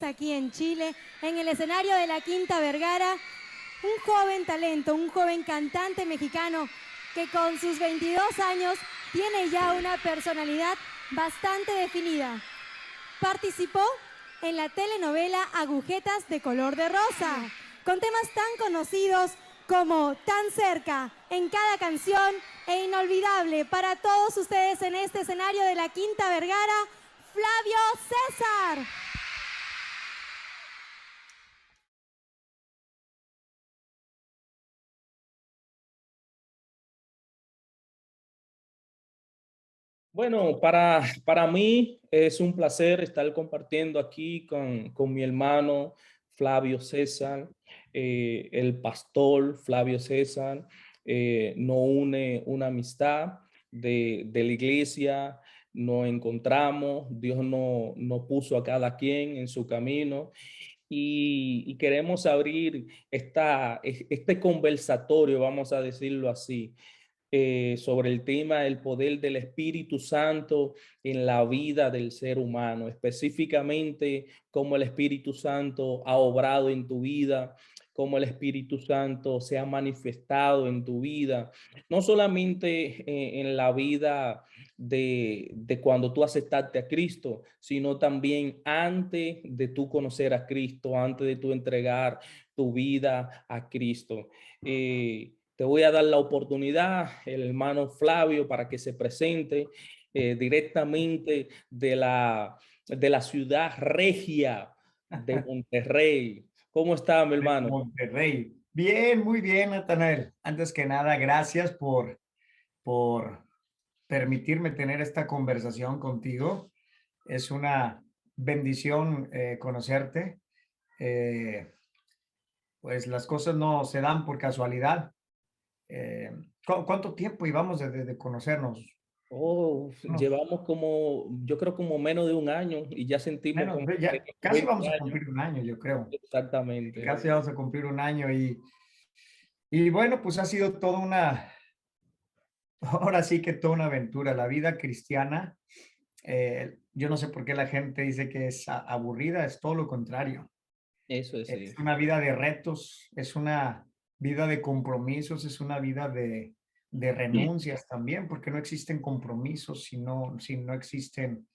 aquí en Chile, en el escenario de la Quinta Vergara, un joven talento, un joven cantante mexicano que con sus 22 años tiene ya una personalidad bastante definida. Participó en la telenovela Agujetas de color de rosa, con temas tan conocidos como Tan cerca en cada canción e inolvidable para todos ustedes en este escenario de la Quinta Vergara, Flavio César. Bueno, para mí es un placer estar compartiendo aquí con mi hermano Flavio César, el pastor Flavio César. Nos une una amistad de la iglesia, nos encontramos, Dios nos puso a cada quien en su camino y queremos abrir este conversatorio, vamos a decirlo así, sobre el tema del poder del Espíritu Santo en la vida del ser humano, específicamente cómo el Espíritu Santo ha obrado en tu vida, cómo el Espíritu Santo se ha manifestado en tu vida, no solamente en la vida de cuando tú aceptaste a Cristo, sino también antes de tú conocer a Cristo, antes de tú entregar tu vida a Cristo. Te voy a dar la oportunidad, el hermano Flavio, para que se presente directamente de la ciudad regia de Monterrey. ¿Cómo está, mi De hermano? Monterrey. Bien, muy bien, Natanael. Antes que nada, gracias por permitirme tener esta conversación contigo. Es una bendición conocerte. Eh, pues las cosas no se dan por casualidad. Eh, ¿Cuánto tiempo llevamos de conocernos? Oh, Unos llevamos como, yo creo como menos de un año y ya sentimos menos, como ya que casi 20 vamos a años. cumplir un año, yo creo. Exactamente. Casi vamos a cumplir un año y bueno, pues ha sido toda una, ahora sí que toda una aventura. La vida cristiana, yo no sé por qué la gente dice que es aburrida, es todo lo contrario. Eso es Es sí. una vida de retos, es una vida de compromisos, es una vida de renuncias también, porque no existen compromisos si no existen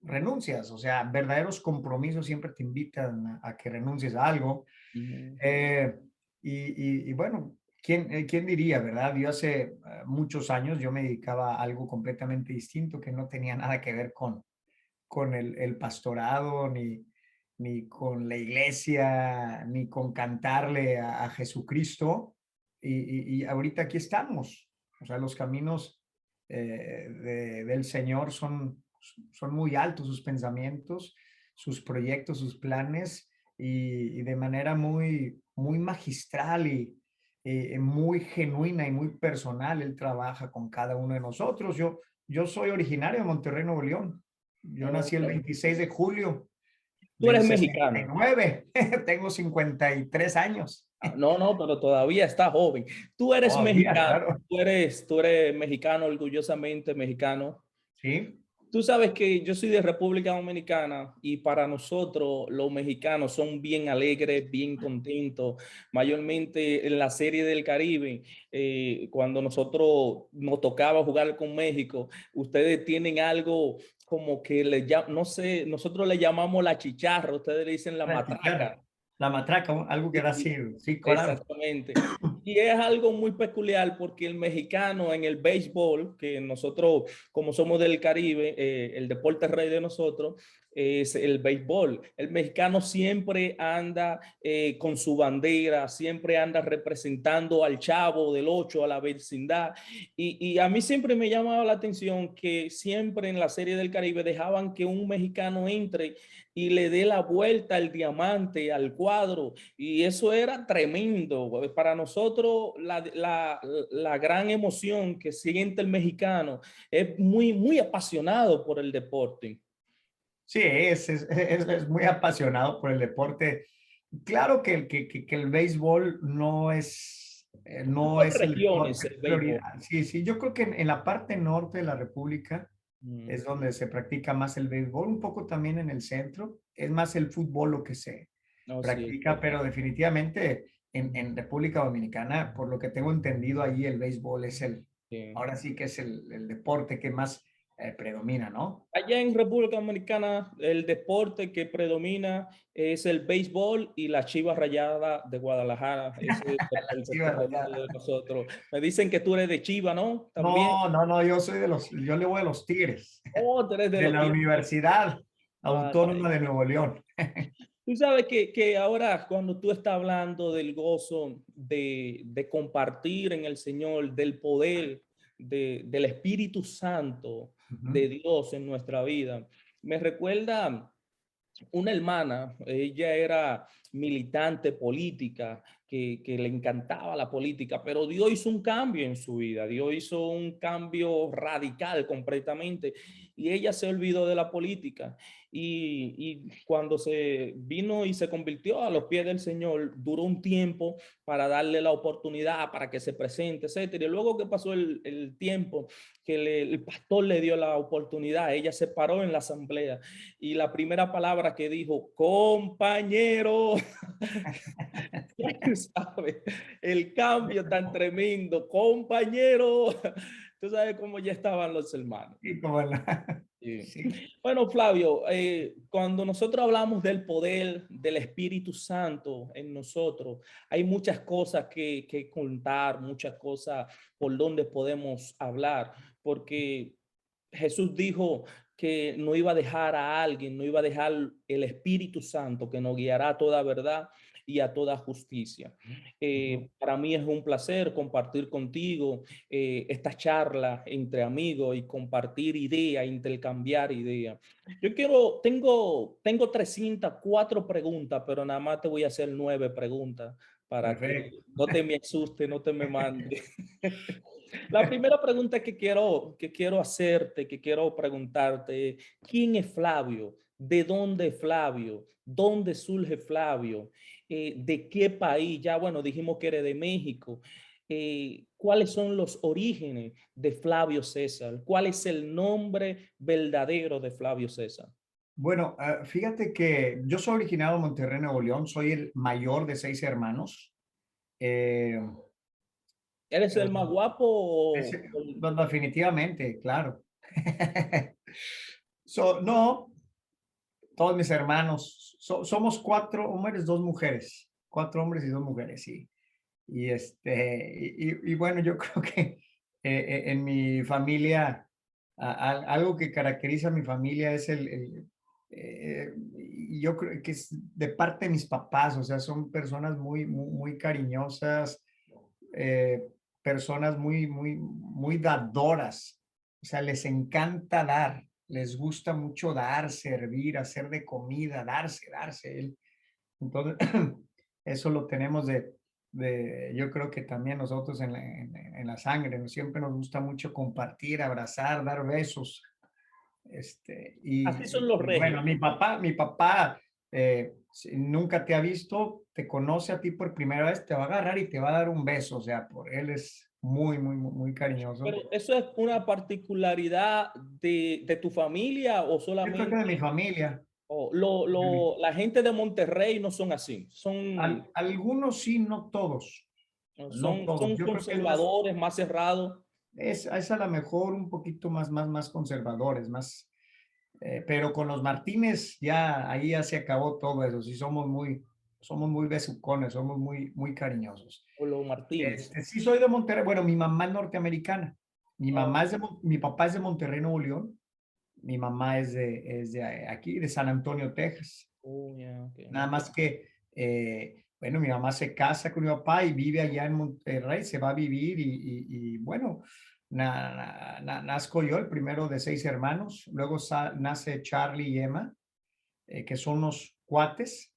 renuncias. O sea, verdaderos compromisos siempre te invitan a que renuncies a algo. Ujú. Eh, y bueno, ¿quién diría, verdad? Yo hace muchos años yo me dedicaba a algo completamente distinto que no tenía nada que ver con el pastorado, ni con la iglesia, ni con cantarle a Jesucristo. Y ahorita aquí estamos. O sea, los caminos del Señor son muy altos, sus pensamientos, sus proyectos, sus planes, y de manera muy magistral y muy genuina y muy personal, Él trabaja con cada uno de nosotros. Yo soy originario de Monterrey, Nuevo León. Yo nací el Ok. 26 de julio Tú del eres sesenta y mexicano. nueve Tengo 53 años. No, no, pero todavía está joven. Tú eres Todavía, mexicano, claro. tú eres mexicano, orgullosamente mexicano. Sí, Tú sabes que yo soy de República Dominicana y para nosotros los mexicanos son bien alegres, bien contentos, mayormente en la Serie del Caribe, cuando nosotros nos tocaba jugar con México, ustedes tienen algo como que no sé, nosotros le llamamos la chicharra, ustedes le dicen la la chicharra, matraca. la matraca, algo que da Sí, así. Sí, claro. exactamente. Y es algo muy peculiar porque el mexicano en el béisbol, que nosotros como somos del Caribe, el deporte rey de nosotros es el béisbol. El mexicano siempre anda con su bandera, siempre anda representando al Chavo del Ocho, a la vecindad. Y a mí siempre me llamaba la atención que siempre en la Serie del Caribe dejaban que un mexicano entre y le dé la vuelta al diamante, al cuadro, y eso era tremendo. Para nosotros, la gran emoción que siente el mexicano es muy apasionado por el deporte. Sí, es muy apasionado por el deporte. Claro que el béisbol Es no por es el regiones deporte el prioridad. béisbol. Sí, sí, yo creo que en la parte norte de la República Mm. es donde se practica más el béisbol, un poco también en el centro. es más el fútbol lo que se No, sí, practica, pero definitivamente en República Dominicana, por lo que tengo entendido, ahí el béisbol es sí. ahora sí que es el deporte que más predomina, ¿no? Allá en República Dominicana, el deporte que predomina es el béisbol y la Chivas Rayada de Guadalajara. Ese es el Sí, deporte de nosotros. Me dicen que tú eres de Chiva, ¿no? También. no, no, no, yo le voy a los Tigres, Oh, tú eres de de los la tíos. Universidad Ah, Autónoma de Nuevo León. tú sabes que ahora cuando tú estás hablando del gozo de compartir en el Señor, del poder del Espíritu Santo de Dios en nuestra vida, me recuerda una hermana, ella era militante política, que le encantaba la política, pero Dios hizo un cambio en su vida, Dios hizo un cambio radical completamente y ella se olvidó de la política y cuando se vino y se convirtió a los pies del Señor, duró un tiempo para darle la oportunidad para que se presente, etcétera. Y luego que pasó el tiempo, que el pastor le dio la oportunidad, ella se paró en la asamblea y la primera palabra que dijo, compañero, ya tú sabes, el cambio tan tremendo, compañero, tú sabes cómo ya estaban los hermanos. Y como Sí. sí. Bueno, Flavio, cuando nosotros hablamos del poder del Espíritu Santo en nosotros, hay muchas cosas que contar, muchas cosas por donde podemos hablar, porque Jesús dijo que no iba a dejar a alguien, no iba a dejar el Espíritu Santo que nos guiará a toda verdad y a toda justicia. Para mí es un placer compartir contigo esta charla entre amigos y compartir ideas, intercambiar ideas. Tengo 304 preguntas, pero nada más te voy a hacer 9 preguntas para que Perfecto. no te me asuste, no te me mande. La primera pregunta que quiero hacerte, que quiero preguntarte, ¿quién es Flavio? ¿De dónde es Flavio? ¿Dónde surge Flavio? ¿De qué país? Ya, bueno, dijimos que eres de México. ¿Cuáles son los orígenes de Flavio César? ¿Cuál es el nombre verdadero de Flavio César? Bueno, fíjate que yo soy originado de Monterrey, Nuevo León, soy el mayor de 6 hermanos. Eh, ¿Eres el más guapo no, definitivamente, claro. No, todos mis hermanos, somos 4 hombres, 2 mujeres, 4 hombres y 2 mujeres, sí. Y bueno, yo creo que en mi familia, algo que caracteriza a mi familia es y yo creo que es de parte de mis papás, o sea, son personas muy cariñosas, eh, personas muy dadoras, o sea, les encanta dar, les gusta mucho dar, servir, hacer de comida, darse. Entonces, eso lo tenemos yo creo que también nosotros en la sangre, ¿no? Siempre nos gusta mucho compartir, abrazar, dar besos. así son los Bueno, regios? mi papá si nunca te ha visto, te conoce a ti por primera vez, te va a agarrar y te va a dar un beso, o sea, por él es muy Pero cariñoso. eso es una particularidad de tu familia o Yo creo que de mi solamente familia. la gente de Monterrey no son así, Algunos sí, no todos, no todos. son Yo creo que es más, conservadores, más cerrados. es a lo mejor un poquito más conservadores, pero con los Martínez ya ahí ya se acabó todo eso. Sí, somos muy besucones, somos muy cariñosos. O los Martínez. Sí soy de Monterrey. Bueno, mi mamá es norteamericana. Oh, Mi papá es de Monterrey, Nuevo León. Mi mamá es de aquí, de San Antonio, Texas. oh, yeah, okay. Nada más que, bueno, mi mamá se casa con mi papá y vive allá en Monterrey, se va a vivir y bueno, nazco yo, el primero de 6 hermanos, luego nace Charlie y Emma, que son los cuates,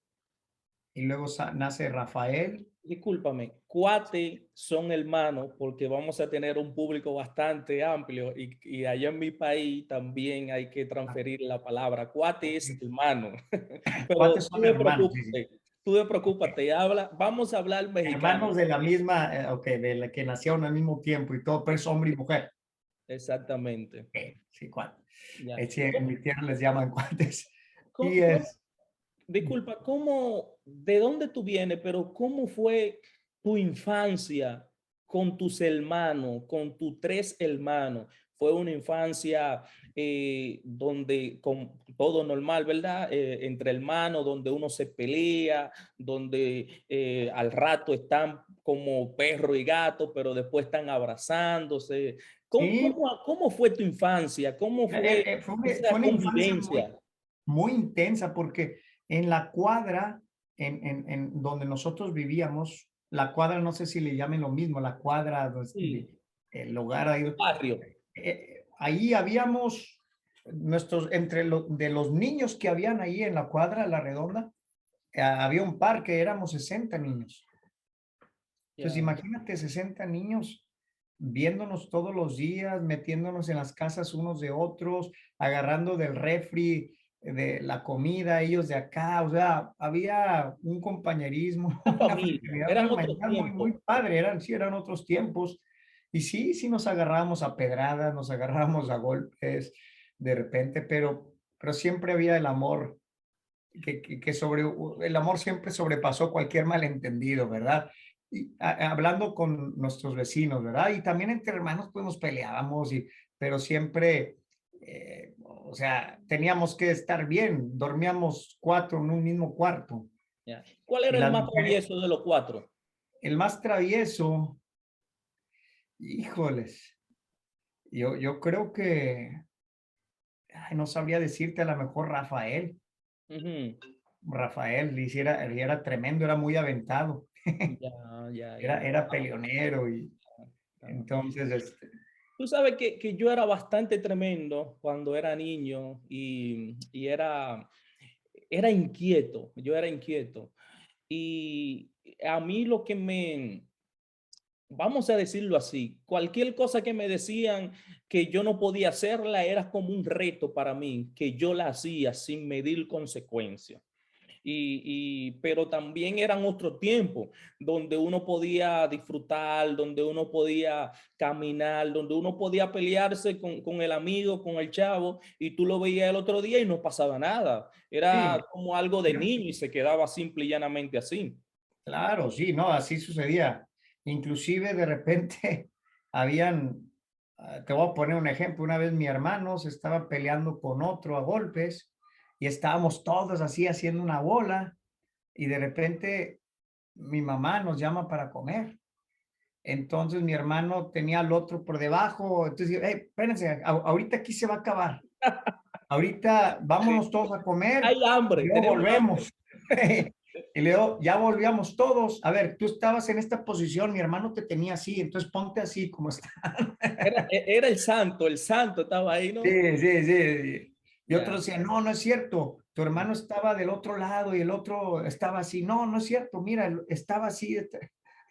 y luego nace Rafael. Discúlpame, cuate son hermanos porque vamos a tener un público bastante amplio y allá en mi país también hay que transferir la palabra. Cuate es hermano, pero Cuates son hermanos, sí, sí. tú no preocúpate, vamos a hablar mexicano. Hermanos de la misma, ok, de la que nacieron al mismo tiempo y todo, pero es hombre y mujer. Exactamente. Sí, cuates. Ya. Sí, en mi tierra les llaman cuates. Y ¿Cómo, es, disculpa, de dónde tú vienes, pero cómo fue tu infancia con tus hermanos, con tus tres hermanos? Fue una infancia donde con todo normal, ¿verdad? Entre hermanos, donde uno se pelea, donde al rato están como perro y gato, pero después están abrazándose. Sí, Cómo fue tu infancia? ¿Cómo fue fue esa una infancia muy, convivencia? muy intensa porque en la cuadra, en donde nosotros vivíamos, la cuadra, no sé si le llamen lo mismo, la cuadra, Sí, el lugar ahí, barrio. ahí habíamos de los niños que habían ahí en la cuadra, la redonda, había un parque, éramos 60 niños. Entonces, Ya. imagínate 60 niños viéndonos todos los días, metiéndonos en las casas unos de otros, agarrando del refri, de la comida, ellos de acá, o sea, había un compañerismo, La una familia, fraternidad, una eran otros hermandad muy, tiempos. muy padre, sí, eran otros tiempos. Y sí, sí nos agarrábamos a pedradas, nos agarrábamos a golpes de repente, pero siempre había el amor el amor siempre sobrepasó cualquier malentendido, ¿verdad? Y hablando con nuestros vecinos, ¿verdad? Y también entre hermanos, pues nos peleábamos, pero siempre, o sea, teníamos que estar bien, dormíamos cuatro en un mismo cuarto. Ya. ¿Cuál Y era el las más mujeres, travieso de los cuatro? el más travieso, híjoles, yo creo que, ay, no sabría decirte, a lo mejor Rafael. Ujú. Rafael, él era tremendo, era muy aventado. Ya, ya, ya. Era peleonero y Ah. entonces, Tú sabes que yo era bastante tremendo cuando era niño y era inquieto, yo era inquieto. Y a mí lo que vamos a decirlo así, cualquier cosa que me decían que yo no podía hacerla era como un reto para mí, que yo la hacía sin medir consecuencias. Pero también eran otros tiempos donde uno podía disfrutar, donde uno podía caminar, donde uno podía pelearse con el amigo, con el chavo, y tú lo veías el otro día y no pasaba nada. Era sí, como algo de ya, niño y se quedaba simple y llanamente así. claro, sí, no, así sucedía. Inclusive de repente habían, te voy a poner un ejemplo, una vez mi hermano se estaba peleando con otro a golpes y estábamos todos así haciendo una bola y de repente mi mamá nos llama para comer. Entonces mi hermano tenía al otro por debajo, entonces, hey, espérense, ahorita aquí se va a acabar. Ahorita vámonos todos a comer Hay y hambre, luego tenemos hambre. volvemos. Y luego ya volvíamos todos. A ver, tú estabas en esta posición, mi hermano te tenía así, entonces ponte así como está. Era el santo estaba ahí, ¿no? Sí, sí, sí. Y otro Ya. decía, no, no es cierto. Tu hermano estaba del otro lado y el otro estaba así. No, no es cierto. Mira, estaba así.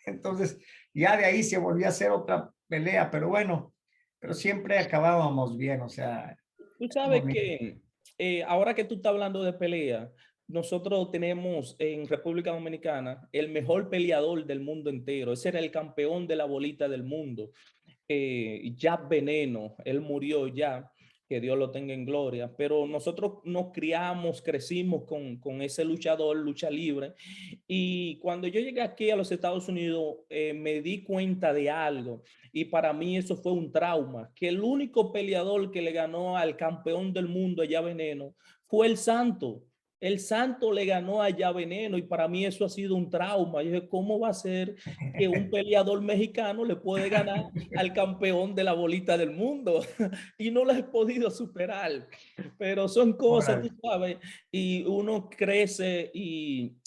Entonces, ya de ahí se volvió a hacer otra pelea, pero bueno, pero siempre acabábamos bien, o sea, Tú era sabes bonito. que ahora que tú estás hablando de pelea, nosotros tenemos en República Dominicana el mejor peleador del mundo entero. Ese era el campeón de la bolita del mundo. Jack Veneno, él murió ya, que Dios lo tenga en gloria, pero nosotros nos criamos, crecimos con ese luchador, lucha libre, y cuando yo llegué aquí a los Estados Unidos, me di cuenta de algo, y para mí eso fue un trauma, que el único peleador que le ganó al campeón del mundo, allá Veneno, fue el Santo. El Santo le ganó allá Veneno y para mí eso ha sido un trauma. Yo dije, ¿cómo va a ser que un peleador mexicano le puede ganar al campeón de la bolita del mundo? Y no las he podido superar. Pero son cosas, tú Órale. sabes, y uno crece y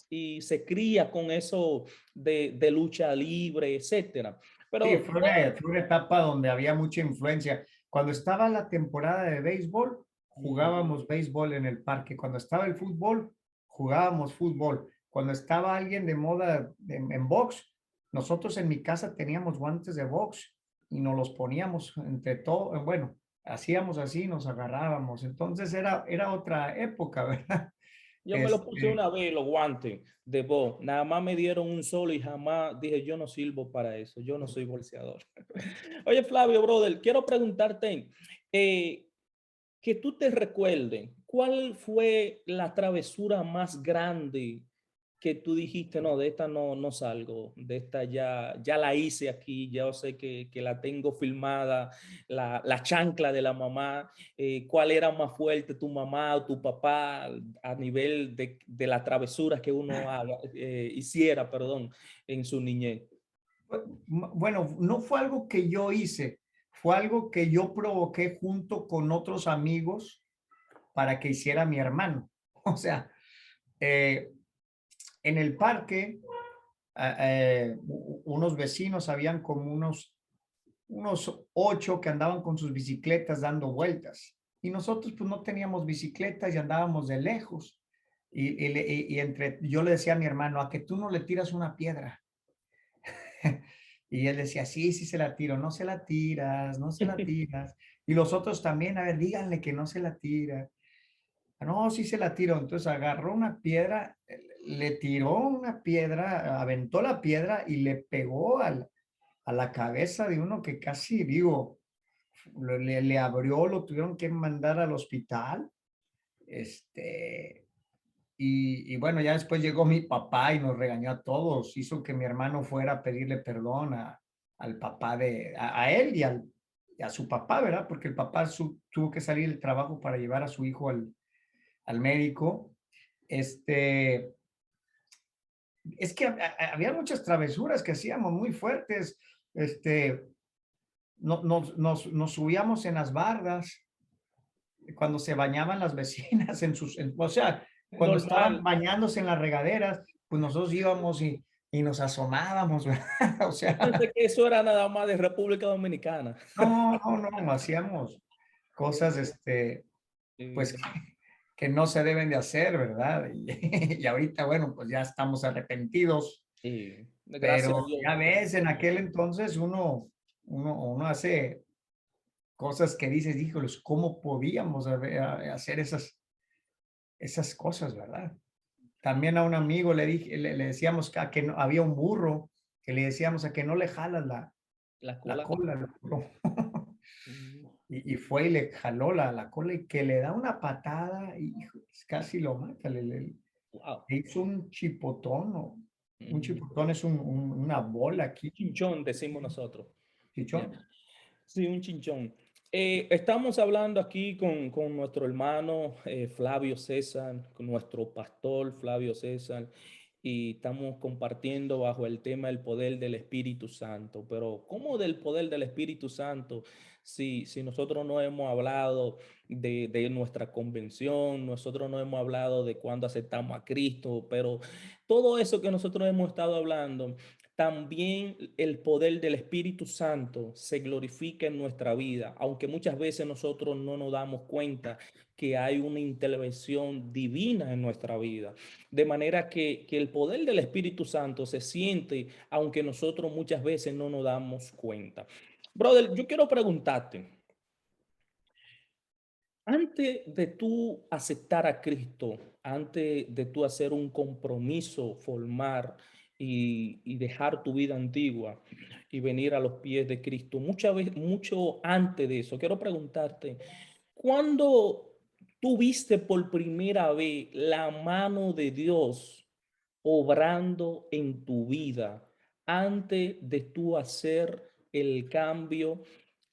se cría con eso de lucha libre, etcétera. Sí, Pero fue una etapa donde había mucha influencia. Cuando estaba la temporada de béisbol, jugábamos béisbol en el parque. Cuando estaba el fútbol, jugábamos fútbol. Cuando estaba alguien de moda en box, nosotros en mi casa teníamos guantes de box y nos los poníamos entre todo. Bueno, hacíamos así, nos agarrábamos. Entonces era otra época, ¿verdad? yo me lo puse Este, una vez, los guantes de voz. Nada más me dieron un solo y jamás dije, yo no sirvo para eso. Yo no soy bolseador. Oye, Flavio, brother, quiero preguntarte, eh, que tú te recuerdes ¿cuál fue la travesura más grande que tú dijiste, no, de esta no salgo, de esta ya la hice aquí, ya sé que la tengo filmada, la chancla de la mamá? ¿Cuál era más fuerte, tu mamá o tu papá, a nivel de las travesuras que uno hiciera, perdón, en su niñez? Bueno, no fue algo que yo hice, fue algo que yo provoqué junto con otros amigos para que hiciera mi hermano. O sea, eh, en el parque, unos vecinos, habían como unos 8 que andaban con sus bicicletas dando vueltas. Y nosotros pues no teníamos bicicletas y andábamos de lejos. Yo le decía a mi hermano, a que tú no le tiras una piedra. Y él decía, sí, sí se la tiro, no se la tiras, no se la tiras. Y los otros también, a ver, díganle que no se la tira. No, sí se la tiro. Entonces agarró una piedra, le tiró una piedra, aventó la piedra y le pegó a la cabeza de uno que casi, digo, le abrió, lo tuvieron que mandar al hospital. Este, y bueno, ya después llegó mi papá y nos regañó a todos, hizo que mi hermano fuera a pedirle perdón al papá a él y a su papá, ¿verdad? Porque el papá tuvo que salir del trabajo para llevar a su hijo al médico. Este, es que había muchas travesuras que hacíamos muy fuertes. Este, nos subíamos en las bardas cuando se bañaban las vecinas o sea, cuando estaban Normal. bañándose en las regaderas, pues nosotros íbamos y nos asomábamos, ¿verdad? O sea, Pensé que eso era nada más de República Dominicana. no, hacíamos cosas, pues que no se deben de hacer, ¿verdad? Y ahorita, bueno, pues ya estamos arrepentidos, Gracias a pero Dios. ya ves, en aquel entonces uno hace cosas que dices, híjoles, ¿cómo podíamos hacer esas cosas, verdad? También a un amigo le decíamos que no, había un burro que le decíamos a que no le jalas La la cola. cola al burro. Mm, Y fue y le jaló la cola y que le da una patada y casi lo mata. wow. Le hizo un chipotón. Un Mm, chipotón es una bola aquí, chinchón, decimos nosotros. Ya. chichón. Sí, un chinchón. Estamos hablando aquí con nuestro hermano Flavio César, con nuestro pastor Flavio César, y estamos compartiendo bajo el tema el poder del Espíritu Santo. Pero ¿cómo del poder del Espíritu Santo si nosotros no hemos hablado de nuestra convención, nosotros no hemos hablado de cuándo aceptamos a Cristo? Pero todo eso que nosotros hemos estado hablando, también el poder del Espíritu Santo se glorifica en nuestra vida, aunque muchas veces nosotros no nos damos cuenta que hay una intervención divina en nuestra vida. De manera que el poder del Espíritu Santo se siente, aunque nosotros muchas veces no nos damos cuenta. Brother, yo quiero preguntarte, antes de tú aceptar a Cristo, antes de tú hacer un compromiso, formar y dejar tu vida antigua y venir a los pies de Cristo, muchas veces, mucho antes de eso, quiero preguntarte, ¿cuándo tú viste por primera vez la mano de Dios obrando en tu vida antes de tú hacer el cambio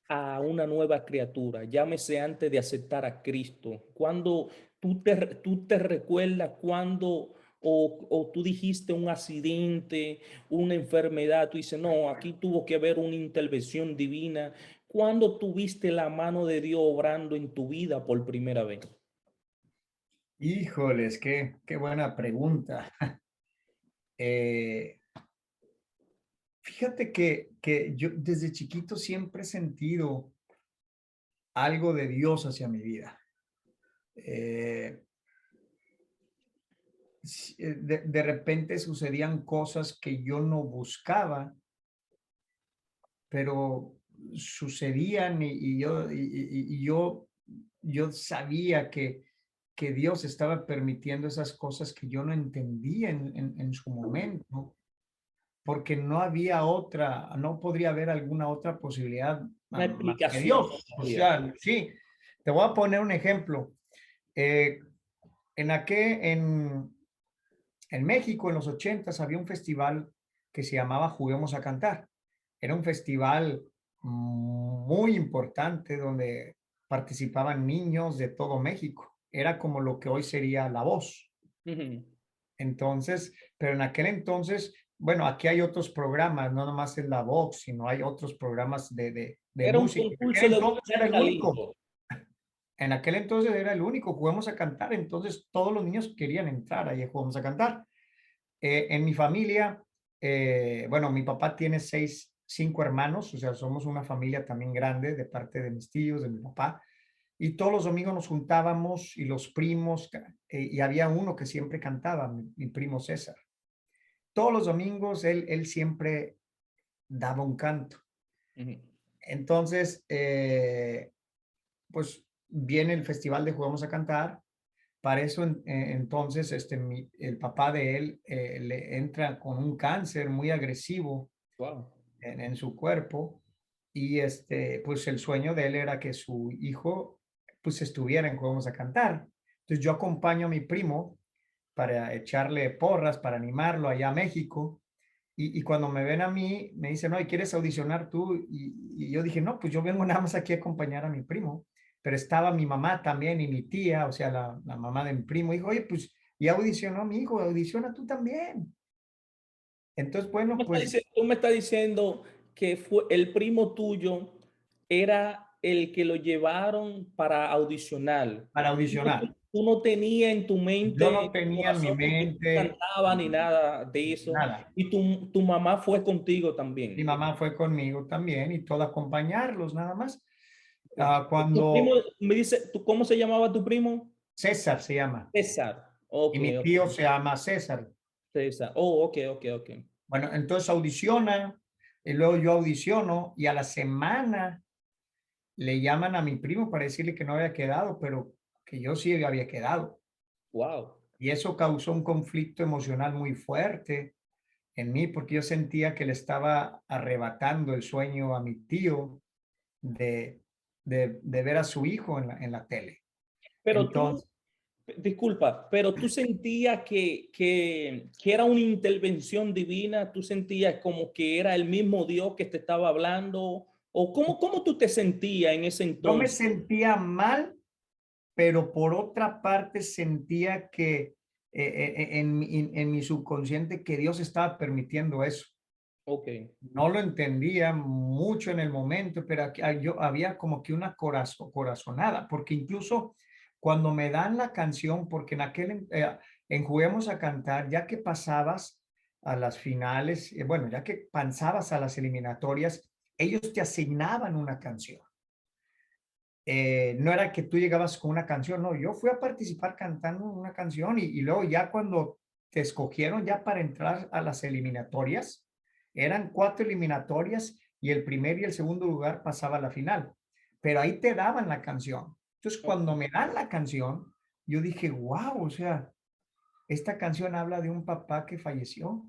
a una nueva criatura? Llámese antes de aceptar a Cristo. Cuando tú te recuerdas cuando o tú dijiste un accidente, una enfermedad, tú dices, no, aquí tuvo que haber una intervención divina. ¿Cuándo tuviste la mano de Dios obrando en tu vida por primera vez? Híjoles, qué buena pregunta. Eh, Fíjate que yo desde chiquito siempre he sentido algo de Dios hacia mi vida. Eh, de repente sucedían cosas que yo no buscaba, pero sucedían y yo sabía que Dios estaba permitiendo esas cosas que yo no entendía en su momento, porque no podría haber alguna otra posibilidad Una más que explicación Dios. O todavía. sea, sí, te voy a poner un ejemplo. Eh, en en México, en los 80 había un festival que se llamaba Juguemos a Cantar. Era un festival muy importante donde participaban niños de todo México. Era como lo que hoy sería La Voz. Ujú. Entonces, pero en aquel entonces, bueno, aquí hay otros programas, no nomás es La Voz, sino hay otros programas de Era un música. En aquel concurso de entonces era buscar el único. talento. En aquel entonces era el único, Juguemos a Cantar. Entonces todos los niños querían entrar ahí a Juguemos a Cantar. En mi familia, bueno, mi papá tiene cinco hermanos, o sea, somos una familia también grande de parte de mis tíos, de mi papá, y todos los domingos nos juntábamos y los primos, y había uno que siempre cantaba, mi primo César. Todos los domingos él siempre daba un canto. Ujú. Entonces, pues viene el festival de Jugamos a Cantar. Para eso, entonces, el papá de él le entra con un cáncer muy agresivo Wow. en su cuerpo y pues el sueño de él era que su hijo pues estuviera en Juegos a Cantar. Entonces yo acompaño a mi primo para echarle porras, para animarlo allá a México. Y cuando me ven a mí, me dicen, no, ¿y quieres audicionar tú? Y yo dije, no, pues yo vengo nada más aquí a acompañar a mi primo. Pero estaba mi mamá también y mi tía, o sea, la mamá de mi primo. Dijo, oye, pues ya audicionó mi hijo, audiciona tú también. Entonces, bueno, pues Tú me estás diciendo que fue el primo tuyo era el que lo llevaron para audicionar. para Tú no, audicionar. tú no tenías en tu Yo mente, no en tu tenía en mi corazón, que tú mente cantabas ni nada de eso. nada. Y tu mamá fue contigo Mi también. mamá fue conmigo también y todo acompañarlos nada más. Tu primo, Cuando me dice, ¿cómo se llamaba tu primo? César se llama César. y Ok, mi ok. tío se llama César. César. Oh, ok, ok, ok. Bueno, entonces audiciona y luego yo audiciono y a la semana le llaman a mi primo para decirle que no había quedado, pero que yo sí había quedado. Wow. Y eso causó un conflicto emocional muy fuerte en mí porque yo sentía que le estaba arrebatando el sueño a mi tío de, de ver a su hijo en la tele. Pero tú, Entonces, disculpa, pero tú sentías que era una intervención divina, tú sentías como que era el mismo Dios que te estaba hablando, o cómo tú te sentías en ese yo me entonces. sentía mal, pero por otra parte sentía que en mi subconsciente que Dios estaba permitiendo eso. Ok, No lo entendía mucho en el momento, pero yo había como que una corazonada, porque incluso cuando me dan la canción, porque en Juguemos a Cantar, ya que pasabas a las finales, bueno, ya que pasabas a las eliminatorias, ellos te asignaban una canción. No era que tú llegabas con una canción, no, yo fui a participar cantando una canción y luego ya cuando te escogieron ya para entrar a las eliminatorias, eran 4 eliminatorias y el primer y el segundo lugar pasaba a la final, pero ahí te daban la canción. Entonces, cuando ok. me dan la canción, yo dije, wow, o sea, esta canción habla de un papá que falleció.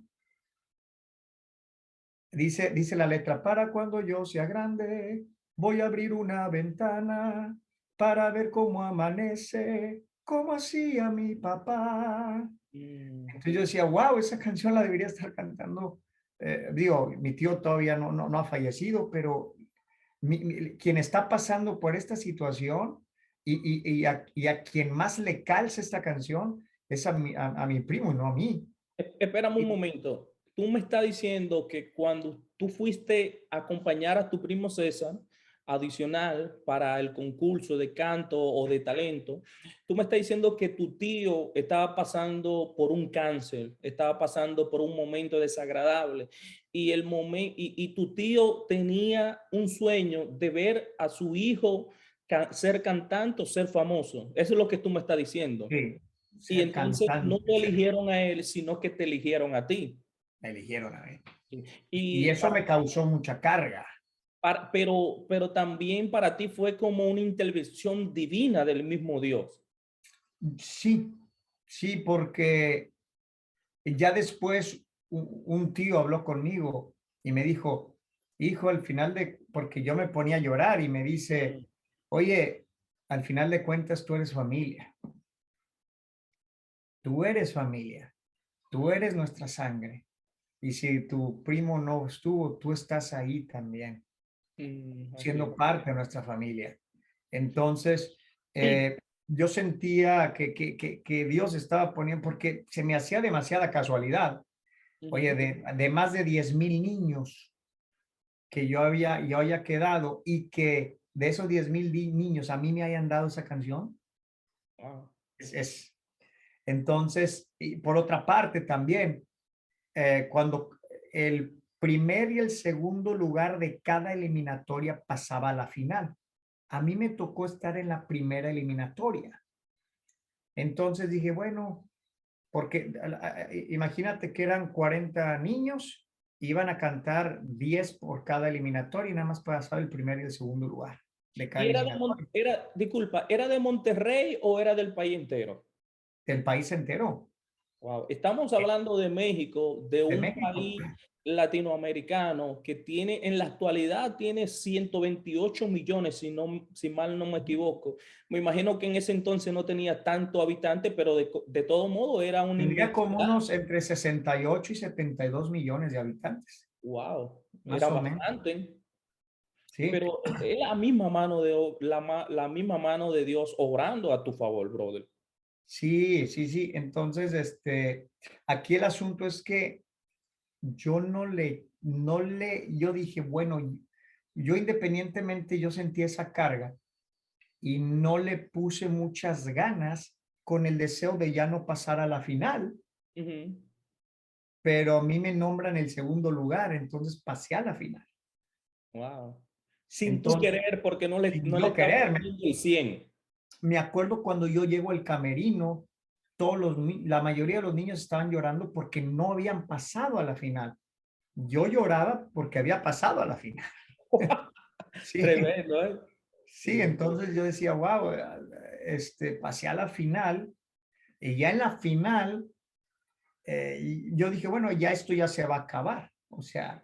Dice la letra, para cuando yo sea grande, voy a abrir una ventana para ver cómo amanece, como hacía mi papá. Mm. Entonces yo decía, wow, esa canción la debería estar cantando. Digo, mi tío todavía no ha fallecido, pero quien está pasando por esta situación y a quien más le calza esta canción es a mi primo, no a mí. Espérame un momento. Tú me estás diciendo que cuando tú fuiste a acompañar a tu primo César, adicional para el concurso de canto o de talento, tú me estás diciendo que tu tío estaba pasando por un cáncer, estaba pasando por un momento desagradable y tu tío tenía un sueño de ver a su hijo ser cantante o ser famoso. Eso es lo que tú me estás diciendo. Sí, Y ser entonces no cantante, lo eligieron a él, sino que te eligieron a ti. me eligieron a mí. Y Y eso me causó mucha carga. pero también para ti fue como una intervención divina del mismo Dios. Sí, sí, porque ya después un tío habló conmigo y me dijo, hijo, al final porque yo me ponía a llorar y me dice, Mm. oye, al final de cuentas tú eres familia. Tú eres familia. Tú eres nuestra sangre. Y si tu primo no estuvo, tú estás ahí también, Así siendo parte de nuestra familia. Entonces, yo sentía que Dios estaba poniendo, porque se me hacía demasiada casualidad. Oye, Ujú. de más de 10,000 niños que yo haya quedado y que de esos 10,000 niños a mí me hayan dado esa canción, Wow. es entonces, y por otra parte también, cuando el primer y el segundo lugar de cada eliminatoria pasaba a la final. A mí me tocó estar en la primera eliminatoria. Entonces dije, bueno, porque imagínate que eran 40 niños, iban a cantar 10 por cada eliminatoria y nada más pasaba el primer y el segundo lugar de cada ¿Y eliminatoria disculpa, era de Monterrey o era del país entero? del país entero, Wow. Estamos hablando de México, de de un México. país latinoamericano que tiene, en la actualidad tiene 128 millones, si mal no me equivoco. Me imagino que en ese entonces no tenía tanto habitante, pero de todo modo era una Tendría como inmensidad. unos entre 68 y 72 millones de habitantes, Wow, era más o menos. bastante. Sí, Pero es la misma mano la misma mano de Dios obrando a tu favor, brother. sí, sí, sí. Entonces, aquí el asunto es que yo yo dije, bueno, yo independientemente, yo sentí esa carga y no le puse muchas ganas con el deseo de ya no pasar a la final, Ujú. pero a mí me nombran el segundo lugar, entonces pasé a la final. Wow. Sin tú Entonces, querer, porque sin no le yo estabas querer, poniendo el 100. me acuerdo cuando yo llego al camerino, la mayoría de los niños estaban llorando porque no habían pasado a la final. Yo lloraba porque había pasado a la final. Sí, Tremendo, ¿eh? sí, Sí. entonces yo decía, wow, pasé a la final y ya en la final, y yo dije, bueno, ya esto ya se va a acabar. O sea,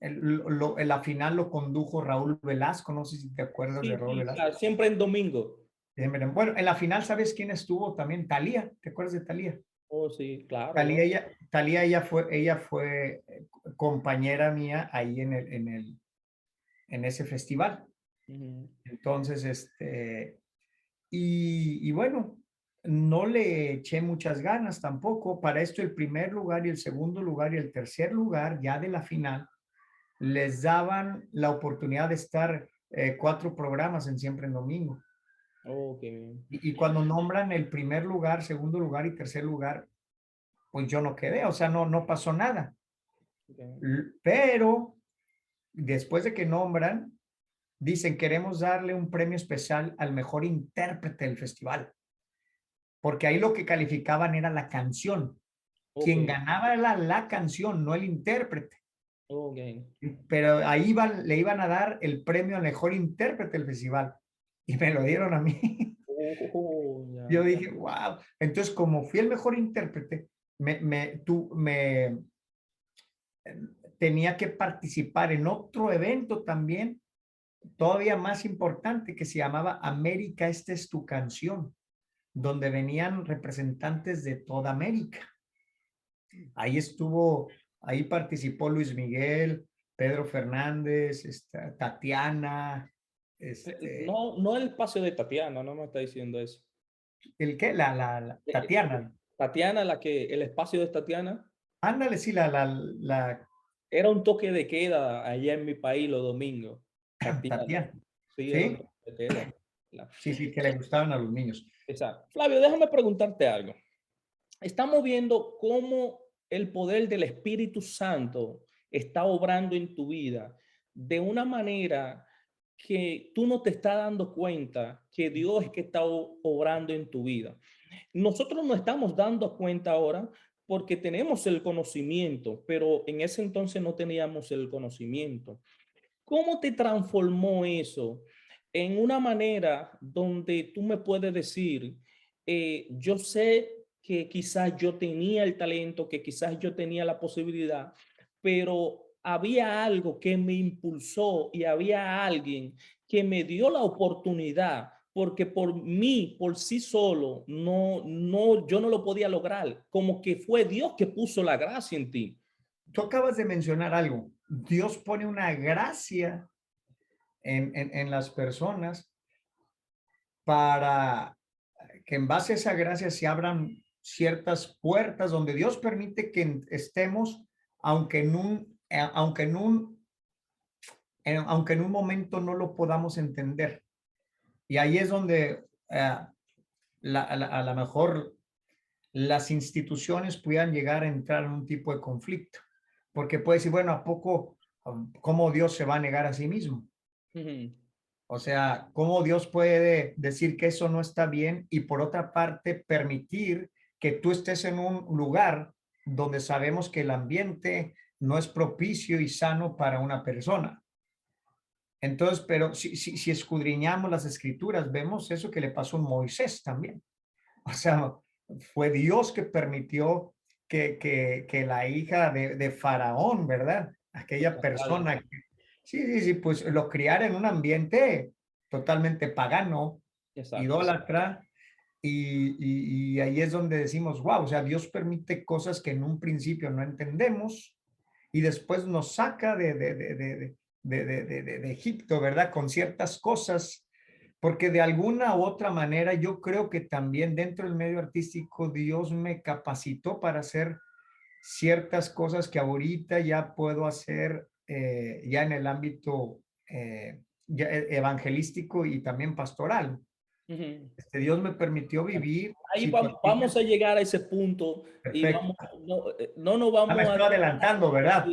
en la final lo condujo Raúl Velasco, no sé si te acuerdas de Sí, Raúl sí, Velasco. claro, siempre en domingo. Bueno, en la final, ¿sabes quién estuvo también? Talía, ¿te acuerdas de Talía? Oh, sí, claro, Talía, ¿no? ella fue compañera mía ahí en ese festival. Ujú. Entonces, y bueno, no le eché muchas ganas tampoco. Para esto, el primer lugar y el segundo lugar y el tercer lugar ya de la final les daban la oportunidad de estar 4 programas en Siempre en Domingo. Oh, qué bien. Y cuando nombran el primer lugar, segundo lugar y tercer lugar, pues yo no quedé, o sea, no pasó nada. Ok. Pero después de que nombran, dicen, queremos darle un premio especial al mejor intérprete del festival, porque ahí lo que calificaban era la canción. Ok, Quien ganaba era la canción, no el intérprete. ok. Pero ahí le iban a dar el premio al mejor intérprete del festival y me lo dieron a mí. Oh, ya, Yo ya. dije, wow. Entonces, como fui el mejor intérprete, tenía que participar en otro evento también, todavía más importante, que se llamaba América, esta es tu canción, donde venían representantes de toda América. Ahí participó Luis Miguel, Pedro Fernández, Tatiana, No, no el espacio de Tatiana, no me está diciendo eso. ¿el qué? Eh, Tatiana. Tatiana, el espacio de Tatiana, Ándale, sí, era un toque de queda allá en mi país los domingos. Tatiana. Tatiana. Sí, era un ¿Sí? toque de queda. Sí, sí, que le gustaban a los niños. Exacto. Flavio, déjame preguntarte algo. Estamos viendo cómo el poder del Espíritu Santo está obrando en tu vida de una manera que tú no te estás dando cuenta que Dios es que está obrando en tu vida. Nosotros no estamos dando cuenta ahora porque tenemos el conocimiento, pero en ese entonces no teníamos el conocimiento. ¿Cómo te transformó eso en una manera donde tú me puedes decir, yo sé que quizás yo tenía el talento, que quizás yo tenía la posibilidad, pero había algo que me impulsó y había alguien que me dio la oportunidad, porque por mí, por sí solo, yo no lo podía lograr. Como que fue Dios que puso la gracia en ti. Tú acabas de mencionar algo. Dios pone una gracia en las personas para que en base a esa gracia se abran ciertas puertas donde Dios permite que estemos, aunque en un, aunque en un, aunque en un momento no lo podamos entender. Y ahí es donde a lo mejor las instituciones puedan llegar a entrar en un tipo de conflicto. Porque puede decir, bueno, ¿a poco cómo Dios se va a negar a sí mismo? Ujú. O sea, ¿cómo Dios puede decir que eso no está bien y por otra parte permitir que tú estés en un lugar donde sabemos que el ambiente no es propicio y sano para una persona? Entonces, pero si escudriñamos las escrituras, vemos eso que le pasó a Moisés también. O sea, fue Dios que permitió que la hija de Faraón, ¿verdad? Aquella persona que, sí, pues lo criara en un ambiente totalmente pagano, Exacto. idólatra, y ahí es donde decimos, wow, o sea, Dios permite cosas que en un principio no entendemos y después nos saca de Egipto, ¿verdad? Con ciertas cosas, porque de alguna u otra manera yo creo que también dentro del medio artístico Dios me capacitó para hacer ciertas cosas que ahorita ya puedo hacer ya en el ámbito evangelístico y también pastoral. Ujú. Dios me permitió vivir Ahí situaciones. vamos a llegar a ese punto y Perfecto. no nos Me vamos a estoy adelantando, ¿verdad?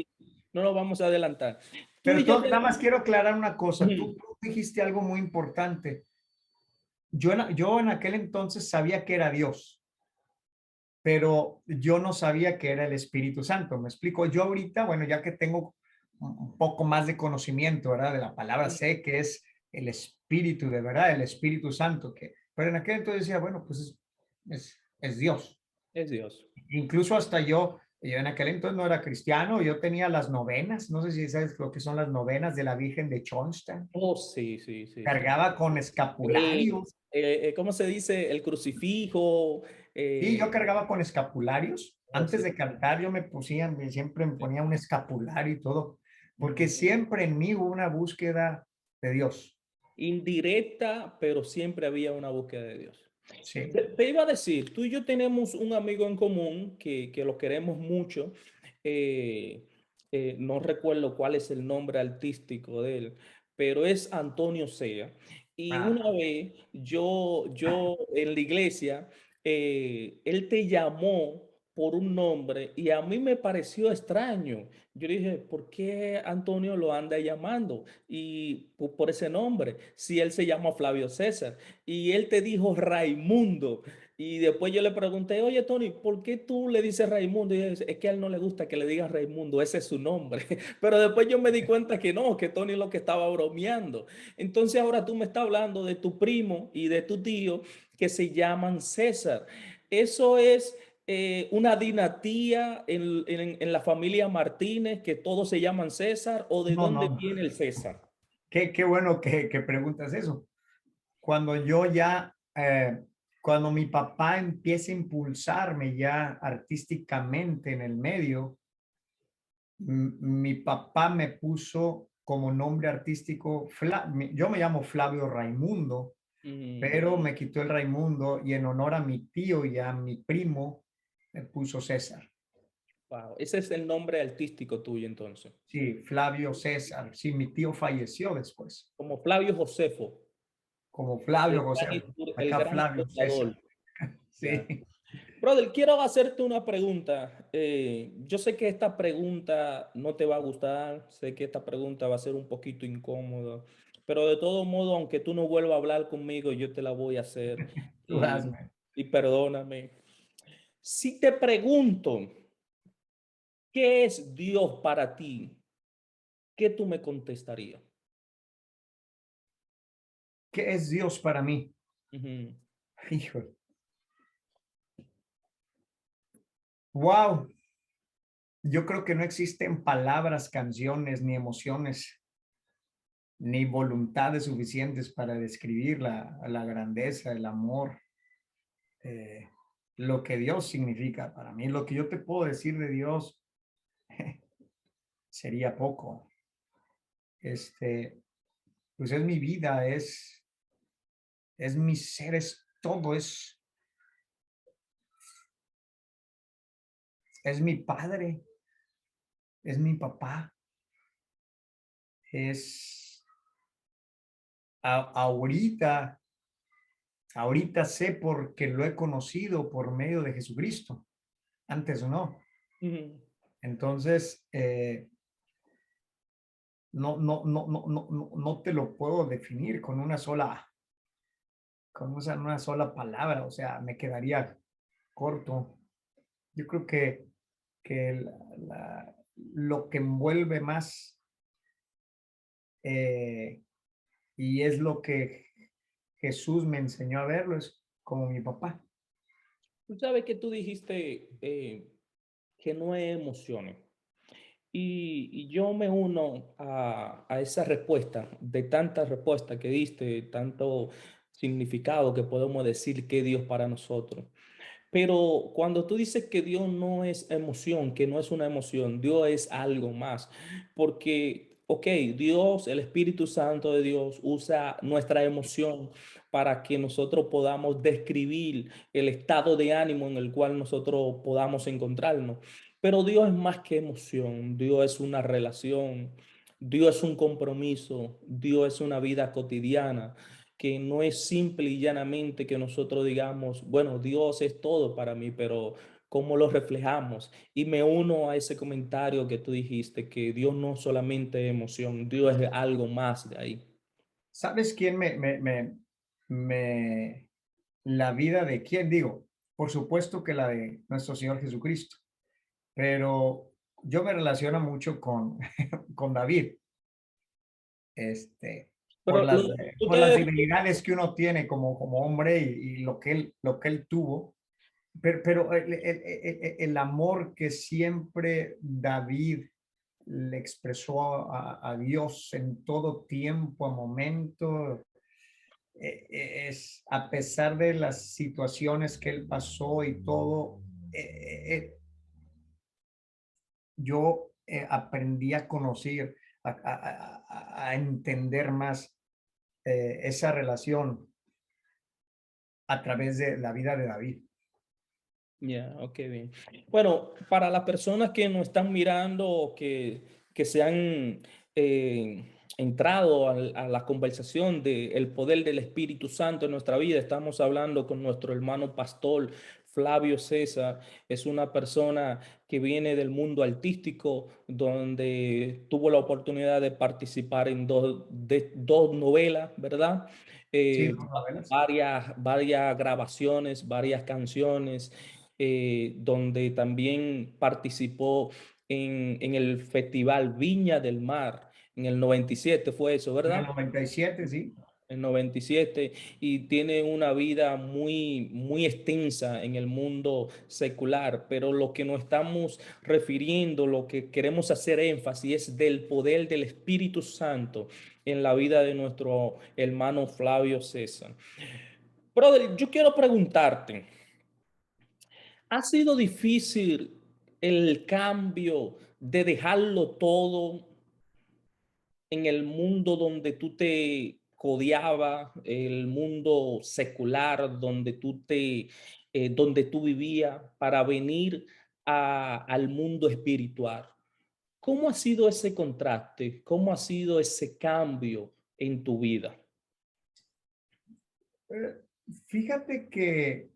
no nos vamos a adelantar. Tú Pero y yo nada más quiero aclarar una cosa. Tú Ujú. dijiste algo muy importante. Yo en aquel entonces sabía que era Dios, pero yo no sabía que era el Espíritu Santo. Me explico. Yo ahorita, bueno, ya que tengo un poco más de conocimiento, ¿verdad? De la palabra, sé que es el Espíritu, de verdad, el Espíritu Santo. Pero en aquel entonces decía, bueno, pues es Dios. Es Dios. Incluso hasta yo en aquel entonces no era cristiano, yo tenía las novenas, no sé si sabes lo que son las novenas de la Virgen de Schoenstatt, Oh, sí, sí, sí, sí. cargaba con escapularios, ¿Cómo se dice? El crucifijo. y yo eh, cargaba con escapularios, oh, antes sí. de cantar yo siempre me Sí. ponía un escapulario y todo, porque Ujú. siempre en mí hubo una búsqueda de Dios, Indirecta, pero siempre había una búsqueda de Dios. sí. Te iba a decir, tú y yo tenemos un amigo en común que lo queremos mucho. eh, no recuerdo cuál es el nombre artístico de él, pero es Antonio Sea. Y una Ah, vez yo en la iglesia, él te llamó por un nombre y a mí me pareció extraño. Yo dije, ¿por qué Antonio lo anda llamando? Y por ese nombre, si él se llama Flavio César y él te dijo Raimundo. Y después yo le pregunté, oye Tony, ¿por qué tú le dices Raimundo? Y dice, es que a él no le gusta que le digan Raimundo, ese es su nombre. Pero después yo me di cuenta que no, que Tony lo que estaba bromeando. Entonces ahora tú me estás hablando de tu primo y de tu tío que se llaman César. Eso es una dinastía en la familia Martínez, que todos se llaman César, o de no, dónde no, viene el César. qué bueno que preguntas eso. Cuando yo ya, cuando mi papá empieza a impulsarme ya artísticamente en el medio, mi papá me puso como nombre artístico, yo me llamo Flavio Raimundo, Mm, pero me quitó el Raimundo y en honor a mi tío y a mi primo me puso César. wow, ese es el nombre artístico tuyo entonces. Sí, Flavio César. Sí, mi tío falleció después, Como Flavio Josefo, como Flavio José, el acá gran Flavio César. historiador. Ya. Sí, Brother, quiero hacerte una pregunta. Yo sé que esta pregunta no te va a gustar, sé que esta pregunta va a ser un poquito incómoda, pero de todo modo, aunque tú no vuelvas a hablar conmigo, yo te la voy a hacer tú y, hazme. y perdóname. Si te pregunto, ¿qué es Dios para ti? ¿Qué tú me contestarías? ¿Qué es Dios para mí? Ujú. Hijo, wow. Yo creo que no existen palabras, canciones ni emociones ni voluntades suficientes para describir la grandeza, el amor, eh, lo que Dios significa para mí. Lo que yo te puedo decir de Dios sería poco. Pues es mi vida, es mi ser, es todo, es mi padre, es mi papá, es ahorita, ahorita sé porque lo he conocido por medio de Jesucristo, antes no. Ujú. Entonces, no te lo puedo definir con una sola palabra, o sea, me quedaría corto. Yo creo que lo que envuelve más eh, y es lo que Jesús me enseñó a verlo, es como mi papá. Tú sabes que tú dijiste que no hay emociones. Y yo me uno a esa respuesta, de tantas respuestas que diste, tanto significado que podemos decir que Dios para nosotros. Pero cuando tú dices que Dios no es emoción, que no es una emoción, Dios es algo más. Porque, ok, Dios, el Espíritu Santo de Dios, usa nuestra emoción para que nosotros podamos describir el estado de ánimo en el cual nosotros podamos encontrarnos. Pero Dios es más que emoción, Dios es una relación, Dios es un compromiso, Dios es una vida cotidiana que no es simple y llanamente que nosotros digamos, bueno, Dios es todo para mí, pero ¿cómo lo reflejamos? Y me uno a ese comentario que tú dijiste, que Dios no solamente es emoción, Dios es algo más de ahí. ¿Sabes quién me la vida de quién? Digo, por supuesto que la de nuestro Señor Jesucristo, pero yo me relaciono mucho con, con David, Pero tú por las te... debilidades que uno tiene como hombre y lo que él tuvo, pero el amor que siempre David le expresó a Dios en todo tiempo, a momento, es a pesar de las situaciones que él pasó y todo, yo aprendí a conocer, a entender más esa relación a través de la vida de David. Ya, ok, bien. Bueno, para las personas que nos están mirando o que se han entrado a la conversación del poder del Espíritu Santo en nuestra vida, estamos hablando con nuestro hermano pastor Flavio César. Es una persona que viene del mundo artístico, donde tuvo la oportunidad de participar en dos novelas, ¿verdad? Sí, Eh, dos novelas. varias grabaciones, varias canciones donde también participó en el Festival Viña del Mar. En el 97 fue eso, En el ¿verdad? 97, sí. En 97 y tiene una vida muy, muy extensa en el mundo secular, pero lo que nos estamos refiriendo, lo que queremos hacer énfasis es del poder del Espíritu Santo en la vida de nuestro hermano Flavio César. Brother, yo quiero preguntarte, ¿ha sido difícil el cambio de dejarlo todo en el mundo donde tú te codeabas, el mundo secular donde tú vivías, para venir al mundo espiritual? ¿Cómo ha sido ese contraste? ¿Cómo ha sido ese cambio en tu vida? Eh, Fíjate que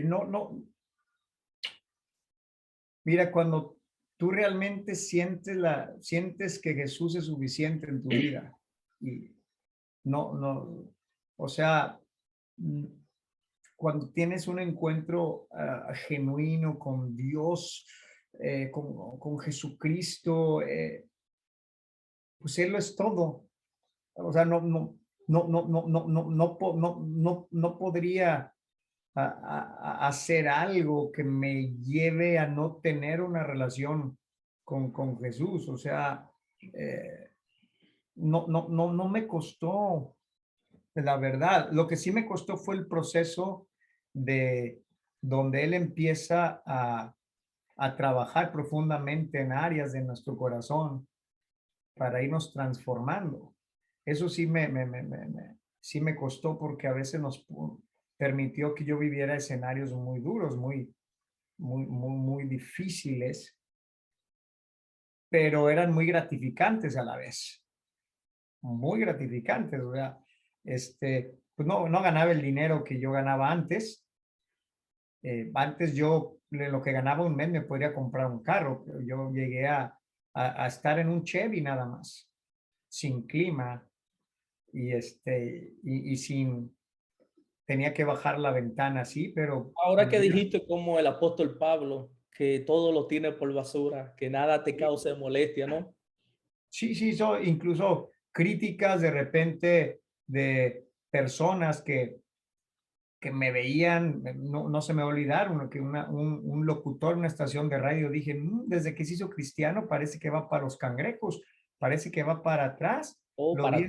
no, mira, cuando tú realmente sientes que Jesús es suficiente en tu vida y no, o sea, mm, cuando tienes un encuentro genuino con Dios, con Jesucristo, pues Él lo es todo. O sea, no podría hacer algo que me lleve a no tener una relación con Jesús. O sea, no me costó, la verdad. Lo que sí me costó fue el proceso de donde él empieza a trabajar profundamente en áreas de nuestro corazón para irnos transformando. Eso sí sí me costó porque a veces permitió que yo viviera escenarios muy duros, muy difíciles, pero eran muy gratificantes a la vez, muy gratificantes. O sea, pues no ganaba el dinero que yo ganaba antes. Antes yo, de lo que ganaba un mes, me podría comprar un carro, pero yo llegué a estar en un Chevy nada más, sin clima y sin, tenía que bajar la ventana así, pero Ahora pues, que dijiste como el apóstol Pablo, que todo lo tiene por basura, que nada te cause molestia, ¿no? sí, sí, incluso críticas de repente de personas que me veían, no se me va a olvidar, que un locutor en una estación de radio, dije, desde que se hizo cristiano parece que va para los cangrejos, parece que va para atrás. O Lo vi para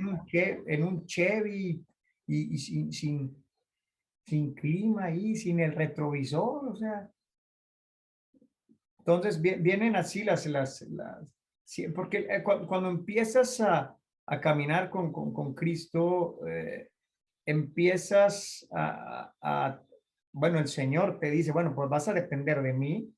en un Chevy y sin clima ahí, sin el retrovisor, o sea, entonces vienen así sí, porque cuando empiezas a caminar con Cristo, empiezas bueno, el Señor te dice, bueno, pues vas a depender de mí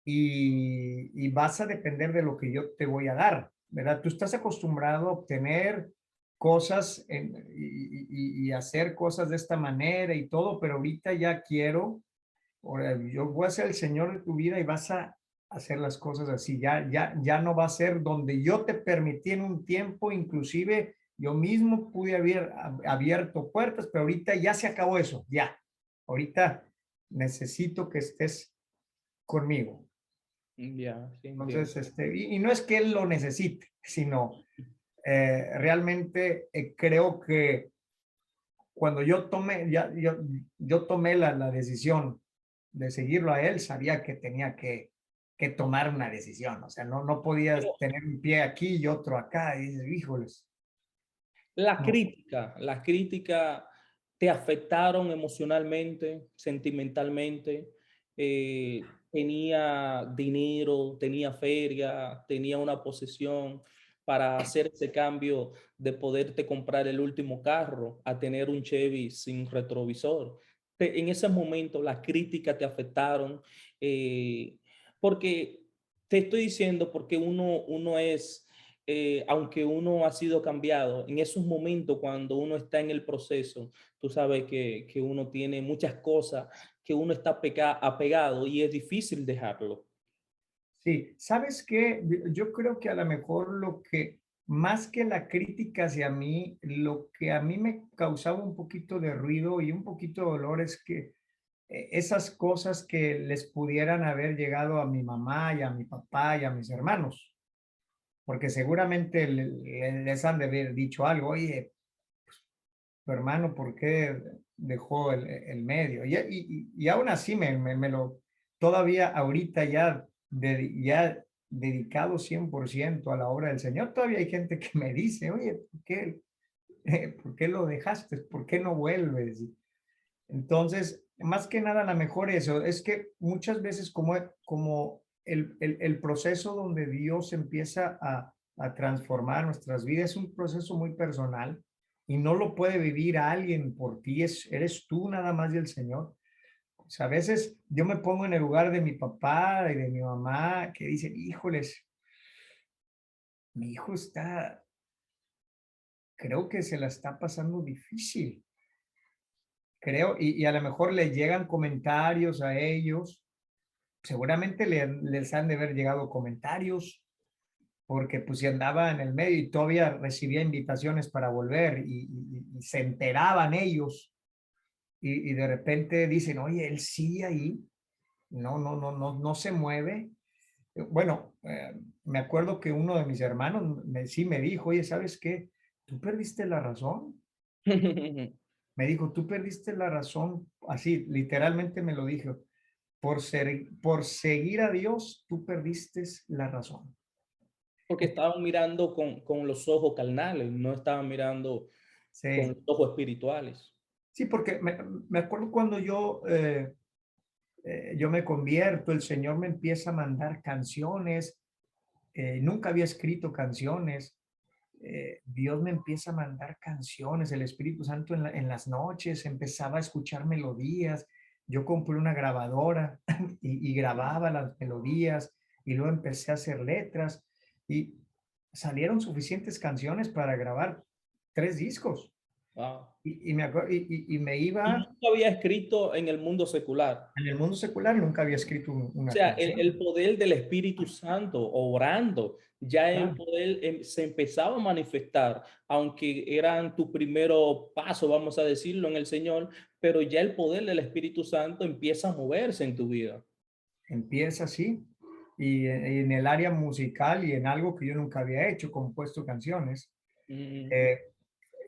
y vas a depender de lo que yo te voy a dar, ¿verdad? Tú estás acostumbrado a obtener cosas y hacer cosas de esta manera y todo, pero ahorita ya quiero, ahora yo voy a ser el Señor de tu vida y vas a hacer las cosas así. Ya no va a ser donde yo te permití en un tiempo, inclusive yo mismo pude haber abierto puertas, pero ahorita ya se acabó eso, ya. Ahorita necesito que estés conmigo. ya, sí entiendo. Entonces, y no es que él lo necesite, sino realmente creo que cuando yo tomé la decisión de seguirlo a él, sabía que tenía que tomar una decisión. O sea, no podías Pero tener un pie aquí y otro acá. Y dices, híjoles, no. las críticas te afectaron emocionalmente, sentimentalmente. Tenía dinero, tenía feria, tenía una posesión para hacer ese cambio de poderte comprar el último carro a tener un Chevy sin retrovisor. En ese momento las críticas te afectaron, porque te estoy diciendo porque uno es aunque uno ha sido cambiado, en esos momentos cuando uno está en el proceso, tú sabes que uno tiene muchas cosas que uno está apegado y es difícil dejarlo. Sí, ¿sabes qué? Yo creo que a lo mejor más que la crítica hacia mí, lo que a mí me causaba un poquito de ruido y un poquito de dolor es que esas cosas que les pudieran haber llegado a mi mamá y a mi papá y a mis hermanos, porque seguramente les han de haber dicho algo, oye, tu hermano, ¿por qué dejó el medio? Y aún así todavía ahorita ya dedicado 100% a la obra del Señor, todavía hay gente que me dice, oye, ¿por qué lo dejaste? ¿Por qué no vuelves? Entonces, más que nada, la mejor eso, es que muchas veces como el proceso donde Dios empieza a transformar nuestras vidas es un proceso muy personal y no lo puede vivir alguien por ti, eres tú nada más y el Señor. Pues a veces yo me pongo en el lugar de mi papá y de mi mamá que dicen, híjoles, mi hijo creo que se la está pasando difícil. Creo, y a lo mejor le llegan comentarios a ellos, seguramente les han de haber llegado comentarios, porque pues si andaba en el medio y todavía recibía invitaciones para volver y se enteraban ellos y de repente dicen, oye, él sigue ahí, no se mueve. Bueno, me acuerdo que uno de mis hermanos sí me dijo, oye, ¿sabes qué? Tú perdiste la razón. Me dijo, tú perdiste la razón, así, literalmente me lo dijo, por seguir a Dios, tú perdiste la razón. Porque estaban mirando con los ojos carnales, no estaban mirando con Sí, los ojos espirituales. sí, porque me acuerdo cuando yo me convierto, el Señor me empieza a mandar canciones. Nunca había escrito canciones. Dios me empieza a mandar canciones, el Espíritu Santo en las noches empezaba a escuchar melodías. Yo compré una grabadora y grababa las melodías y luego empecé a hacer letras y salieron suficientes canciones para grabar 3 discos. Wow. Y me Y iba nunca había escrito en el mundo secular. en el mundo secular, nunca había escrito O una sea, canción. el poder del Espíritu Santo obrando, ya el Claro. poder se empezaba a manifestar, aunque eran tu primero paso, vamos a decirlo, en el Señor, pero ya el poder del Espíritu Santo empieza a moverse en tu vida. Empieza así. Y en el área musical y en algo que yo nunca había hecho, compuesto canciones. Mm,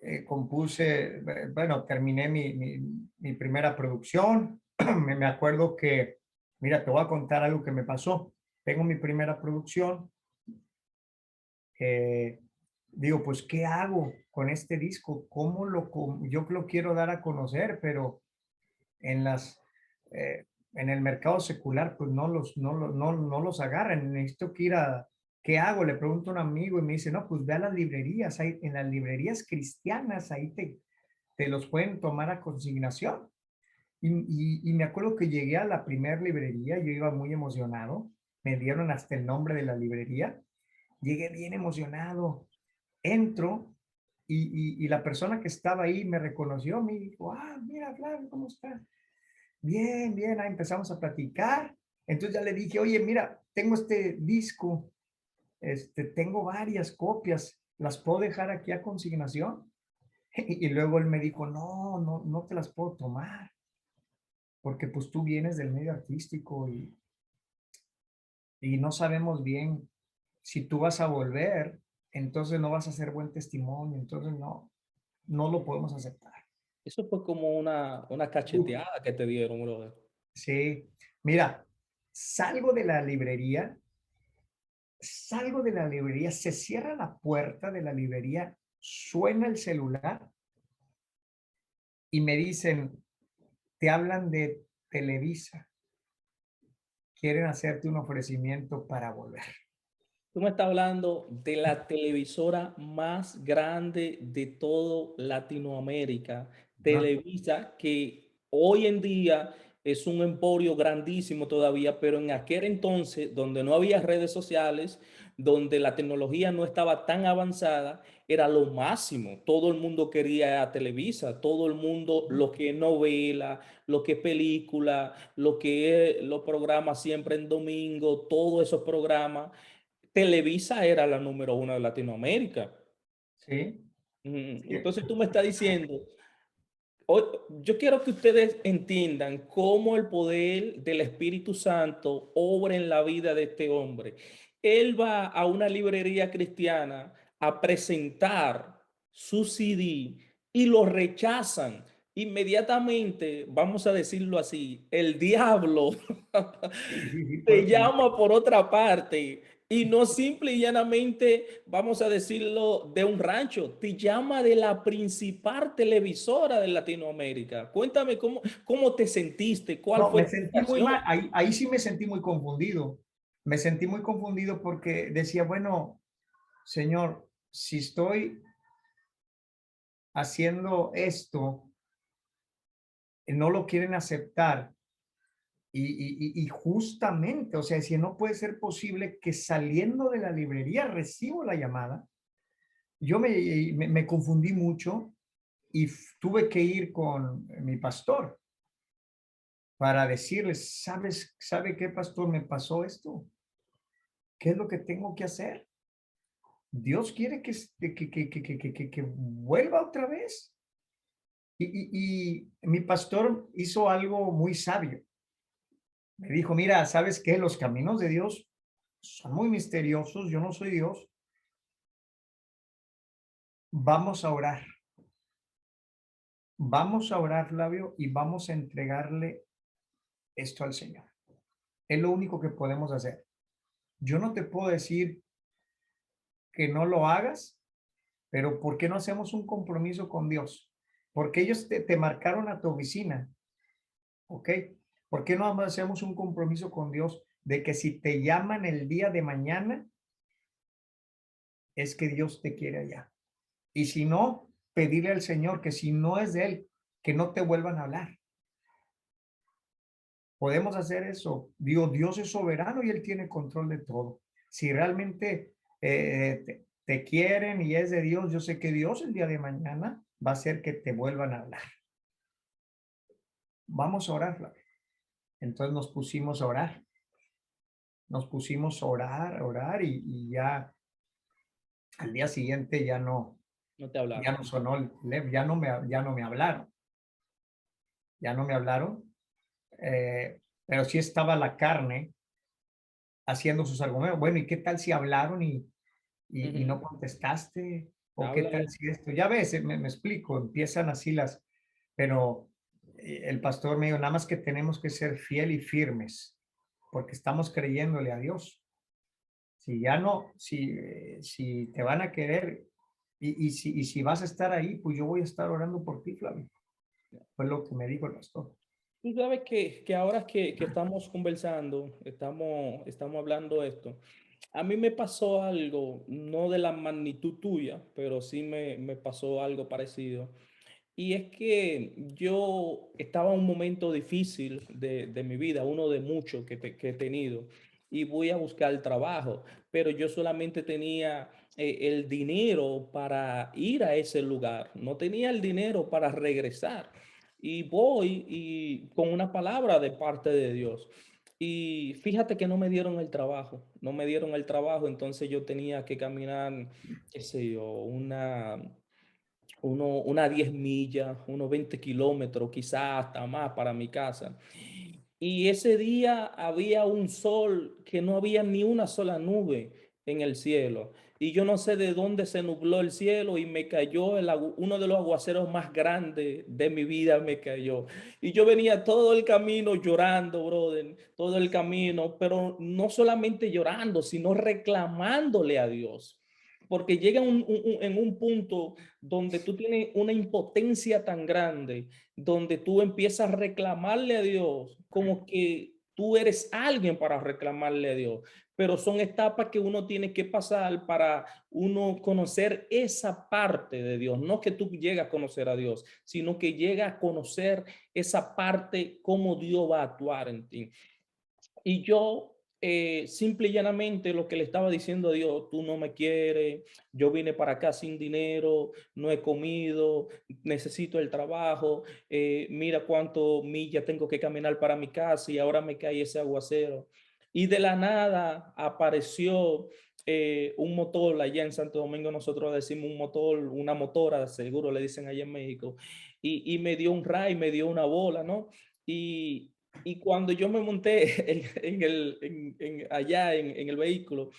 Eh, compuse, bueno, terminé mi primera producción. Me acuerdo que, mira, te voy a contar algo que me pasó. Tengo mi primera producción. eh, Digo, pues, ¿qué hago con este disco? Yo lo quiero dar a conocer, pero en eh, en el mercado secular, pues no los agarran. Necesito que ir ¿qué hago? Le pregunto a un amigo y me dice, no, pues ve a las librerías, en las librerías cristianas, ahí te los pueden tomar a consignación. Y me acuerdo que llegué a la primer librería, yo iba muy emocionado, me dieron hasta el nombre de la librería, llegué bien emocionado, entro y la persona que estaba ahí me reconoció, me dijo, mira, Flavio, ¿cómo estás? Bien, bien, ahí empezamos a platicar. Entonces ya le dije, oye, mira, tengo este disco, tengo varias copias, ¿las puedo dejar aquí a consignación? Y luego él me dijo, no te las puedo tomar, porque pues tú vienes del medio artístico y no sabemos bien si tú vas a volver, entonces no vas a hacer buen testimonio, entonces no lo podemos aceptar. Eso fue como una Uf, cacheteada que te dieron, brother. sí, mira, salgo de la librería salgo de la librería, se cierra la puerta de la librería, suena el celular y me dicen, te hablan de Televisa, quieren hacerte un ofrecimiento para volver. Tú me estás hablando de la televisora más grande de todo Latinoamérica, Ajá. Televisa, que hoy en día es un emporio grandísimo todavía, pero en aquel entonces, donde no había redes sociales, donde la tecnología no estaba tan avanzada, era lo máximo. Todo el mundo quería a Televisa, todo el mundo, lo que es novela, lo que es película, lo que es los programas siempre en domingo, todos esos programas. Televisa era la número uno de Latinoamérica. Sí, sí, Entonces tú me estás diciendo, yo quiero que ustedes entiendan cómo el poder del Espíritu Santo obra en la vida de este hombre. Él va a una librería cristiana a presentar su CD y lo rechazan. Inmediatamente, vamos a decirlo así, el diablo sí, sí, sí, te llama por otra parte y no simple y llanamente, vamos a decirlo, de un rancho, te llama de la principal televisora de Latinoamérica. Cuéntame cómo te sentiste, cuál no, fue me tu sentí muy reacción. mal, ahí sí me sentí muy confundido. Me sentí muy confundido porque decía, bueno, Señor, si estoy haciendo esto, no lo quieren aceptar. Y justamente, o sea, si no puede ser posible que saliendo de la librería recibo la llamada, yo me confundí mucho y tuve que ir con mi pastor para decirles, ¿sabe qué, pastor? Me pasó esto. ¿Qué es lo que tengo que hacer? Dios quiere que vuelva otra vez. Y mi pastor hizo algo muy sabio. Me dijo, mira, ¿sabes qué? Los caminos de Dios son muy misteriosos. Yo no soy Dios. Vamos a orar. Vamos a orar, Flavio, y vamos a entregarle esto al Señor. Es lo único que podemos hacer. Yo no te puedo decir que no lo hagas, pero ¿por qué no hacemos un compromiso con Dios? Porque ellos te marcaron a tu oficina, ¿ok? ¿Por qué no hacemos un compromiso con Dios de que si te llaman el día de mañana, es que Dios te quiere allá? Y si no, pedirle al Señor que si no es de Él, que no te vuelvan a hablar. Podemos hacer eso. Dios es soberano y Él tiene control de todo. Si realmente te quieren y es de Dios, yo sé que Dios el día de mañana va a hacer que te vuelvan a hablar. Vamos a orar, Flavio. Entonces nos pusimos a orar. Nos pusimos a orar y ya al día siguiente No te ya hablaron. no sonó el teléfono, ya no me hablaron. Ya no me hablaron, pero sí estaba la carne haciendo sus argumentos. Bueno, ¿y qué tal si hablaron y no Ujú. contestaste? ¿O qué tal Háblale. si esto? Ya ves, me explico, empiezan así pero el pastor me dijo, nada más que tenemos que ser fiel y firmes, porque estamos creyéndole a Dios. Si ya no, si te van a querer y si vas a estar ahí, pues yo voy a estar orando por ti, Flavio. Fue lo que me dijo el pastor. Tú sabes que ahora que estamos conversando, estamos hablando esto, a mí me pasó algo, no de la magnitud tuya, pero sí me pasó algo parecido. Y es que yo estaba en un momento difícil de mi vida, uno de muchos que he tenido, y voy a buscar trabajo, pero yo solamente tenía el dinero para ir a ese lugar, no tenía el dinero para regresar. Y voy y con una palabra de parte de Dios. Y fíjate que no me dieron el trabajo, no me dieron el trabajo, entonces yo tenía que caminar, qué sé yo, una 10 millas, unos 20 kilómetros, quizás hasta más para mi casa. Y ese día había un sol que no había ni una sola nube en el cielo. Y yo no sé de dónde se nubló el cielo y me cayó uno de los aguaceros más grandes de mi vida me cayó. Y yo venía todo el camino llorando, brother, todo el camino, pero no solamente llorando, sino reclamándole a Dios. Porque llega en un punto donde tú tienes una impotencia tan grande, donde tú empiezas a reclamarle a Dios como que tú eres alguien para reclamarle a Dios. Pero son etapas que uno tiene que pasar para uno conocer esa parte de Dios. No que tú llegas a conocer a Dios, sino que llegas a conocer esa parte, cómo Dios va a actuar en ti. Y yo simple y llanamente lo que le estaba diciendo a Dios, tú no me quieres, yo vine para acá sin dinero, no he comido, necesito el trabajo, mira cuánto millas tengo que caminar para mi casa y ahora me cae ese aguacero. Y de la nada apareció un motor, allá en Santo Domingo nosotros decimos un motor, una motora, seguro le dicen allá en México, y me dio un ray, me dio una bola, ¿no? Y cuando yo me monté allá en el vehículo,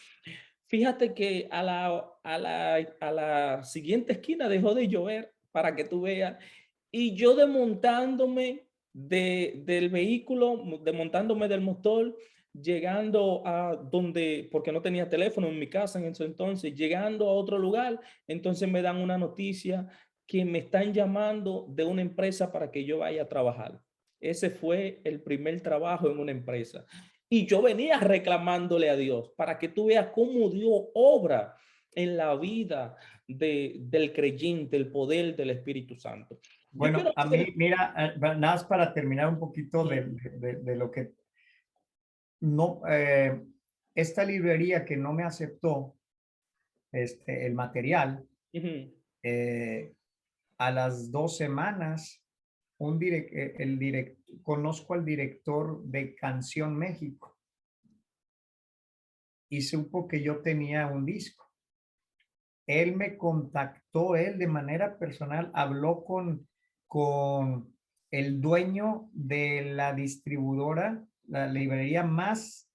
fíjate que a la siguiente esquina dejó de llover para que tú veas. Y yo desmontándome del vehículo, desmontándome del motor, llegando a donde, porque no tenía teléfono en mi casa en ese entonces, llegando a otro lugar, entonces me dan una noticia que me están llamando de una empresa para que yo vaya a trabajar. Ese fue el primer trabajo en una empresa. Y yo venía reclamándole a Dios para que tú veas cómo Dios obra en la vida del creyente, el poder del Espíritu Santo. Yo quiero Bueno, a mí, hacer... mira, nada más para terminar un poquito de lo que no, esta librería que no me aceptó el material, Ujú. eh, a las 2 semanas, conozco al director de Canción México y supo que yo tenía un disco. Él me contactó, él de manera personal habló con el dueño de la distribuidora, la librería más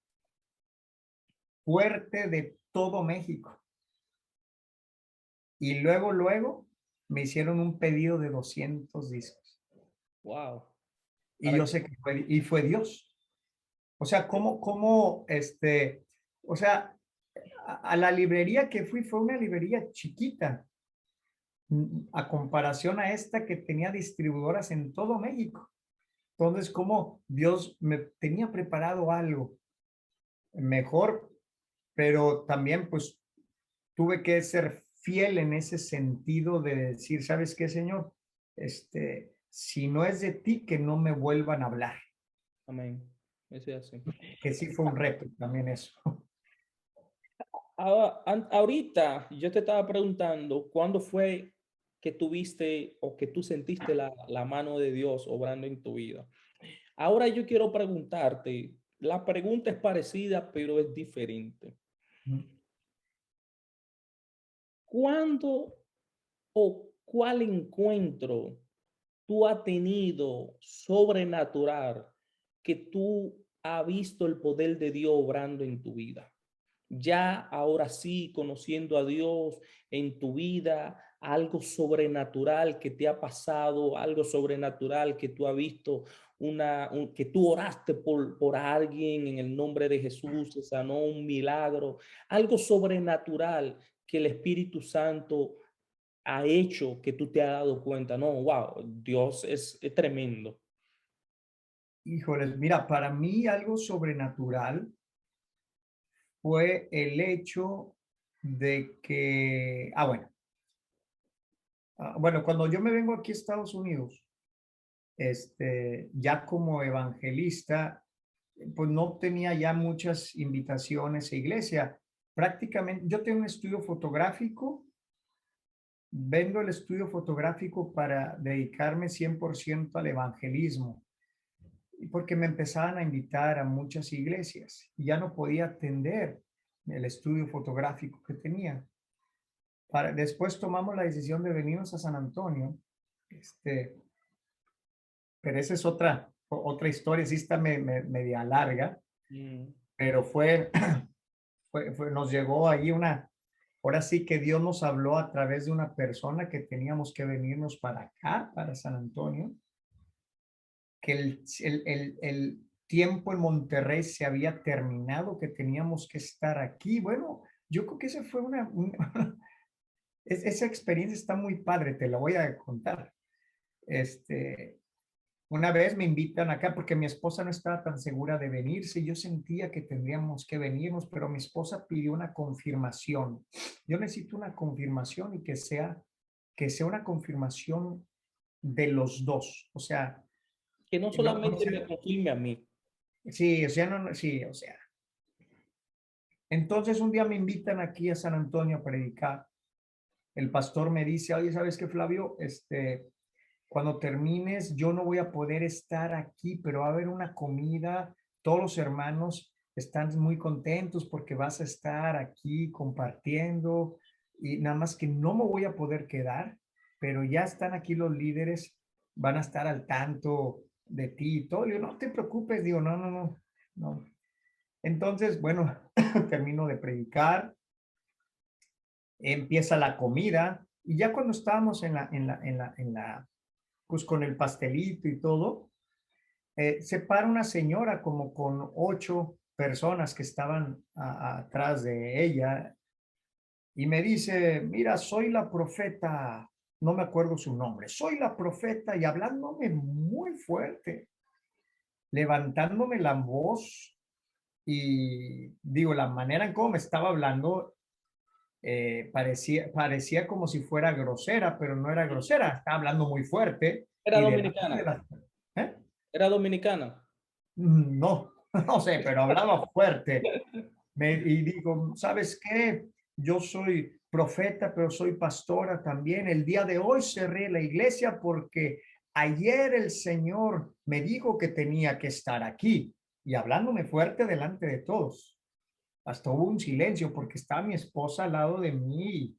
fuerte de todo México. Y luego me hicieron un pedido de 200 discos. Wow. Y Para yo que... sé que fue Dios. O sea, o sea, a la librería que fui fue una librería chiquita, a comparación a esta que tenía distribuidoras en todo México. Entonces, como Dios me tenía preparado algo mejor, pero también pues tuve que ser fiel en ese sentido de decir, ¿sabes qué, Señor? Si no es de ti, que no me vuelvan a hablar. Amén. Eso es así. Que sí fue un reto también eso. Ahorita yo te estaba preguntando, ¿cuándo fue que tuviste o que tú sentiste la mano de Dios obrando en tu vida? Ahora yo quiero preguntarte, la pregunta es parecida, pero es diferente. ¿Cuándo o cuál encuentro tú has tenido sobrenatural que tú has visto el poder de Dios obrando en tu vida? Ya ahora sí, conociendo a Dios en tu vida, algo sobrenatural que te ha pasado, algo sobrenatural que tú has visto, que tú oraste por alguien en el nombre de Jesús, se sanó un milagro, algo sobrenatural que el Espíritu Santo ha hecho que tú te has dado cuenta. No, wow, Dios es tremendo. Híjoles, mira, para mí algo sobrenatural fue el hecho de que, bueno, cuando yo me vengo aquí a Estados Unidos, ya como evangelista, pues no tenía ya muchas invitaciones a iglesia. Prácticamente, yo tengo un estudio fotográfico, vendo el estudio fotográfico para dedicarme 100% al evangelismo, y porque me empezaban a invitar a muchas iglesias y ya no podía atender el estudio fotográfico que tenía. Después tomamos la decisión de venirnos a San Antonio, pero esa es otra historia, sí está media larga, Mm. pero nos llegó ahí ahora sí que Dios nos habló a través de una persona que teníamos que venirnos para acá, para San Antonio, que el tiempo en Monterrey se había terminado, que teníamos que estar aquí. Bueno, yo creo que esa fue esa experiencia está muy padre, te la voy a contar. Una vez me invitan acá porque mi esposa no estaba tan segura de venirse. Yo sentía que tendríamos que venirnos, pero mi esposa pidió una confirmación. Yo necesito una confirmación y que sea una confirmación de los dos. O sea, Que no no solamente sé. me confirme a mí. Sí, o sea, sí, o sea. Entonces un día me invitan aquí a San Antonio a predicar. El pastor me dice, oye, ¿sabes qué, Flavio? Cuando termines, yo no voy a poder estar aquí, pero va a haber una comida. Todos los hermanos están muy contentos porque vas a estar aquí compartiendo y nada más que no me voy a poder quedar, pero ya están aquí los líderes, van a estar al tanto de ti y todo. Le digo, no te preocupes, digo, no, no, no, no. Entonces, bueno, termino de predicar, empieza la comida y ya cuando estábamos pues con el pastelito y todo, se para una señora como con 8 personas que estaban atrás de ella y me dice, mira, soy la profeta, no me acuerdo su nombre, soy la profeta y hablándome muy fuerte, levantándome la voz y digo, la manera en cómo me estaba hablando parecía como si fuera grosera, pero no era grosera, estaba hablando muy fuerte Era y delante de dominicana. la... ¿eh? Era dominicana. No, no sé, pero hablaba fuerte. Y digo, ¿sabes qué? Yo soy profeta, pero soy pastora también. El día de hoy cerré la iglesia porque ayer el Señor me dijo que tenía que estar aquí y hablándome fuerte delante de todos. Hasta hubo un silencio porque estaba mi esposa al lado de mí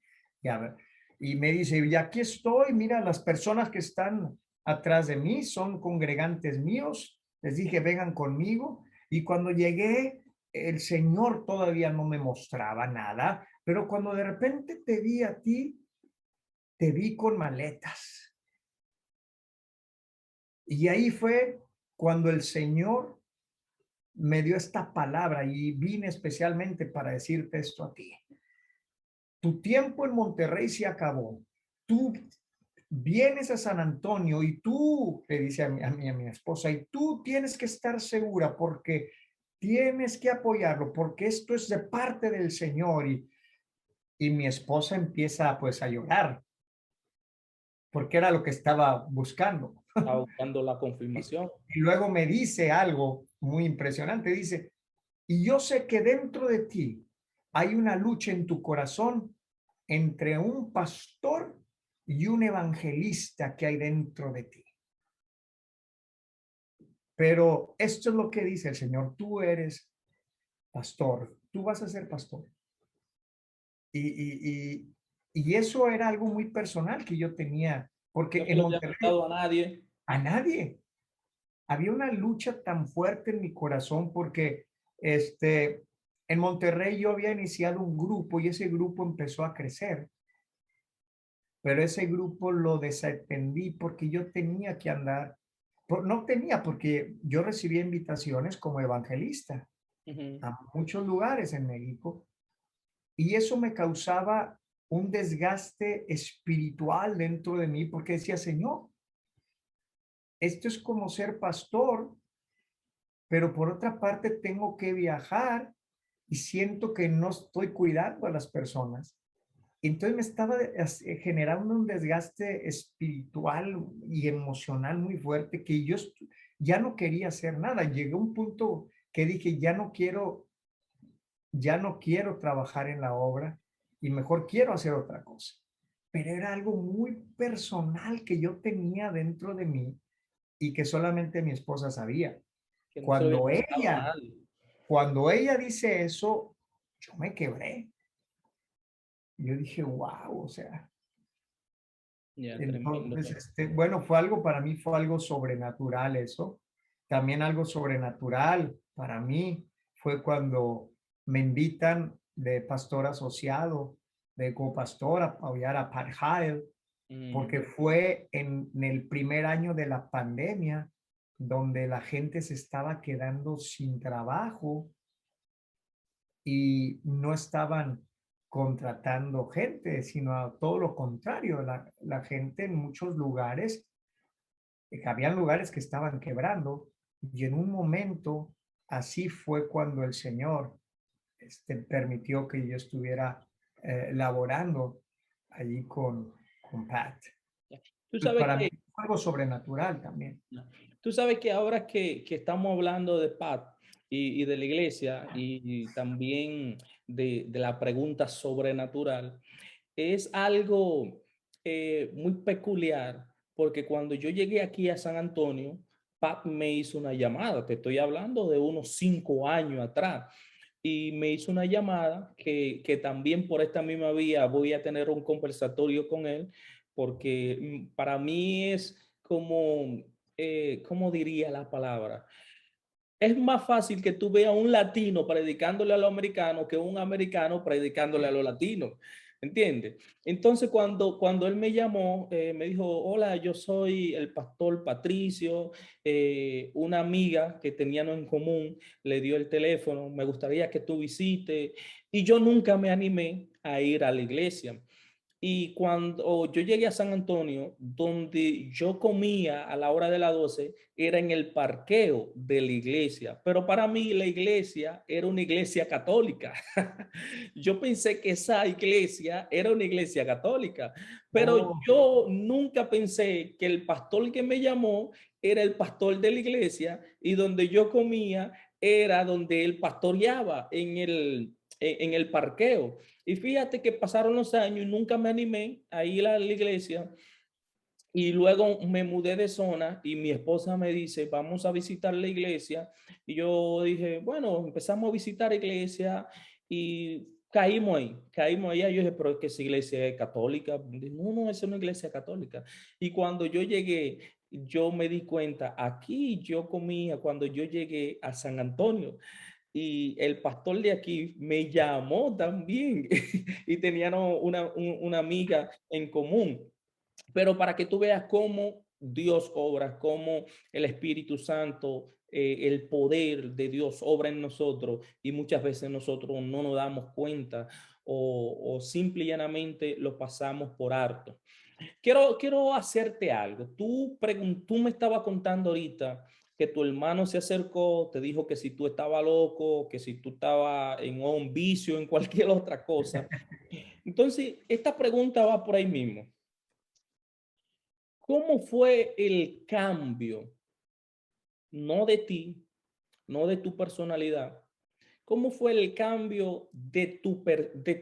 y me dice, y aquí estoy, mira, las personas que están atrás de mí son congregantes míos. Les dije, vengan conmigo. Y cuando llegué, el Señor todavía no me mostraba nada, pero cuando de repente te vi a ti, te vi con maletas. Y ahí fue cuando el Señor me dio esta palabra y vine especialmente para decirte esto a ti. Tu tiempo en Monterrey se acabó. Tú vienes a San Antonio y tú, le dice a mi esposa, y tú tienes que estar segura porque tienes que apoyarlo, porque esto es de parte del Señor. Y mi esposa empieza pues a llorar, porque era lo que estaba buscando. Estaba buscando la Y, confirmación. y luego me dice algo muy impresionante, dice, y yo sé que dentro de ti hay una lucha en tu corazón entre un pastor y un evangelista que hay dentro de ti. Pero esto es lo que dice el Señor, tú eres pastor, tú vas a ser pastor. Y, y, y eso era algo muy personal que yo tenía, porque No se en lo había Monterrey contado a nadie. a nadie. Había una lucha tan fuerte en mi corazón porque en Monterrey yo había iniciado un grupo y ese grupo empezó a crecer, pero ese grupo lo desatendí porque yo tenía que andar, no tenía, porque yo recibía invitaciones como evangelista Ujú. a muchos lugares en México y eso me causaba un desgaste espiritual dentro de mí porque decía, Señor, esto es como ser pastor, pero por otra parte tengo que viajar y siento que no estoy cuidando a las personas. Entonces me estaba generando un desgaste espiritual y emocional muy fuerte que yo ya no quería hacer nada. Llegué a un punto que dije, ya no quiero trabajar en la obra y mejor quiero hacer otra cosa. Pero era algo muy personal que yo tenía dentro de mí y que solamente mi esposa sabía. Que no se lo había Cuando contado a ella, nadie. cuando ella dice eso, yo me quebré. Yo dije, wow, o sea, Ya, tremendo. entonces, bueno, fue algo para mí, fue algo sobrenatural eso. También algo sobrenatural para mí fue cuando me invitan de pastor asociado, de copastor a apoyar a Pat Hile, Mm. porque fue en el primer año de la pandemia donde la gente se estaba quedando sin trabajo y no estaban contratando gente, sino a todo lo contrario, la gente en muchos lugares, habían lugares que estaban quebrando y en un momento así fue cuando el Señor permitió que yo estuviera laborando allí con Pat. Ya. Tú Pues sabes para mí que, fue algo sobrenatural también. tú sabes que ahora que estamos hablando de Pat y de la iglesia y también de la pregunta sobrenatural, es algo muy peculiar porque cuando yo llegué aquí a San Antonio, Pat me hizo una llamada, te estoy hablando de unos 5 años atrás, y me hizo una llamada que también por esta misma vía voy a tener un conversatorio con él, porque para mí es como, ¿cómo diría la palabra? Es más fácil que tú veas un latino predicándole a los americanos que un americano predicándole a los latinos. ¿Entiendes? Entonces, cuando él me llamó, me dijo, hola, yo soy el pastor Patricio, una amiga que teníamos en común le dio el teléfono, me gustaría que tú visites. Y yo nunca me animé a ir a la iglesia. Y cuando yo llegué a San Antonio, donde yo comía a la hora de las 12, era en el parqueo de la iglesia. Pero para mí la iglesia era una iglesia católica. Yo pensé que esa iglesia era una iglesia católica, pero Oh, yo nunca pensé que el pastor que me llamó era el pastor de la iglesia y donde yo comía era donde él pastoreaba en el parqueo. Y fíjate que pasaron los años y nunca me animé a ir a la iglesia. Y luego me mudé de zona y mi esposa me dice, vamos a visitar la iglesia. Y yo dije, bueno, empezamos a visitar iglesia y caímos ahí. Yo dije, pero es que esa iglesia es católica. Dije, no, no, es una iglesia católica. Y cuando yo llegué, yo me di cuenta, aquí yo comía cuando yo llegué a San Antonio y el pastor de aquí me llamó también y teníamos una amiga en común. Pero para que tú veas cómo Dios obra, cómo el Espíritu Santo, el poder de Dios obra en nosotros y muchas veces nosotros no nos damos cuenta o simple y llanamente lo pasamos por alto. Quiero hacerte algo. Tú me estabas contando ahorita que tu hermano se acercó, te dijo que si tú estabas loco, que si tú estabas en un vicio, en cualquier otra cosa. Entonces, esta pregunta va por ahí mismo. ¿Cómo fue el cambio, no de ti, no de tu personalidad? ¿Cómo fue el cambio de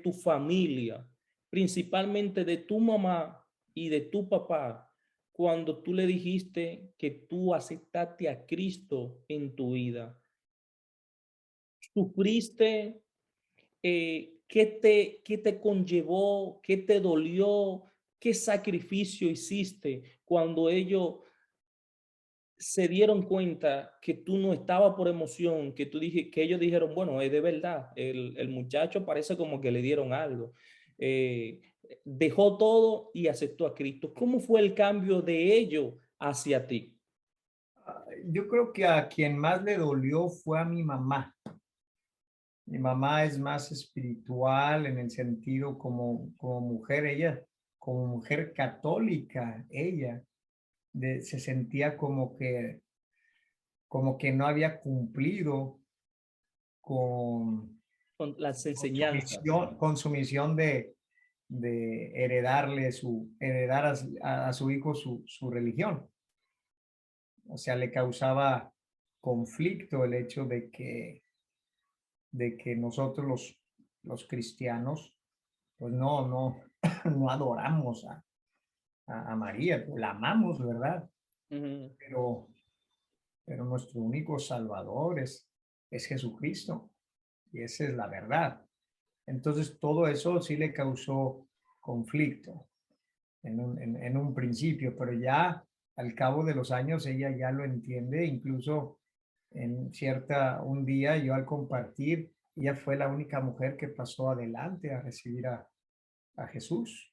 tu familia, principalmente de tu mamá y de tu papá, cuando tú le dijiste que tú aceptaste a Cristo en tu vida? ¿Sufriste? ¿Qué te conllevó? ¿Qué te dolió? ¿Qué sacrificio hiciste cuando ellos se dieron cuenta que tú no estabas por emoción, que ellos dijeron, bueno, es de verdad, el muchacho parece como que le dieron algo. Eh, Dejó todo y aceptó a Cristo. ¿Cómo fue el cambio de ellos hacia ti? Yo creo que a quien más le dolió fue a mi mamá. Mi mamá es más espiritual en el sentido como mujer, ella, como mujer católica, ella se sentía como que no había cumplido con, Con las con su enseñanzas. misión, con su misión de heredar a su hijo su religión. O sea, le causaba conflicto el hecho de que nosotros los cristianos, pues no, no adoramos a María, pues la amamos, ¿verdad? Ujú. Pero, pero nuestro único Salvador es Jesucristo, y esa es la verdad. Entonces, todo eso sí le causó conflicto en un principio, pero ya al cabo de los años ella ya lo entiende, incluso un día yo al compartir, ella fue la única mujer que pasó adelante a recibir a Jesús.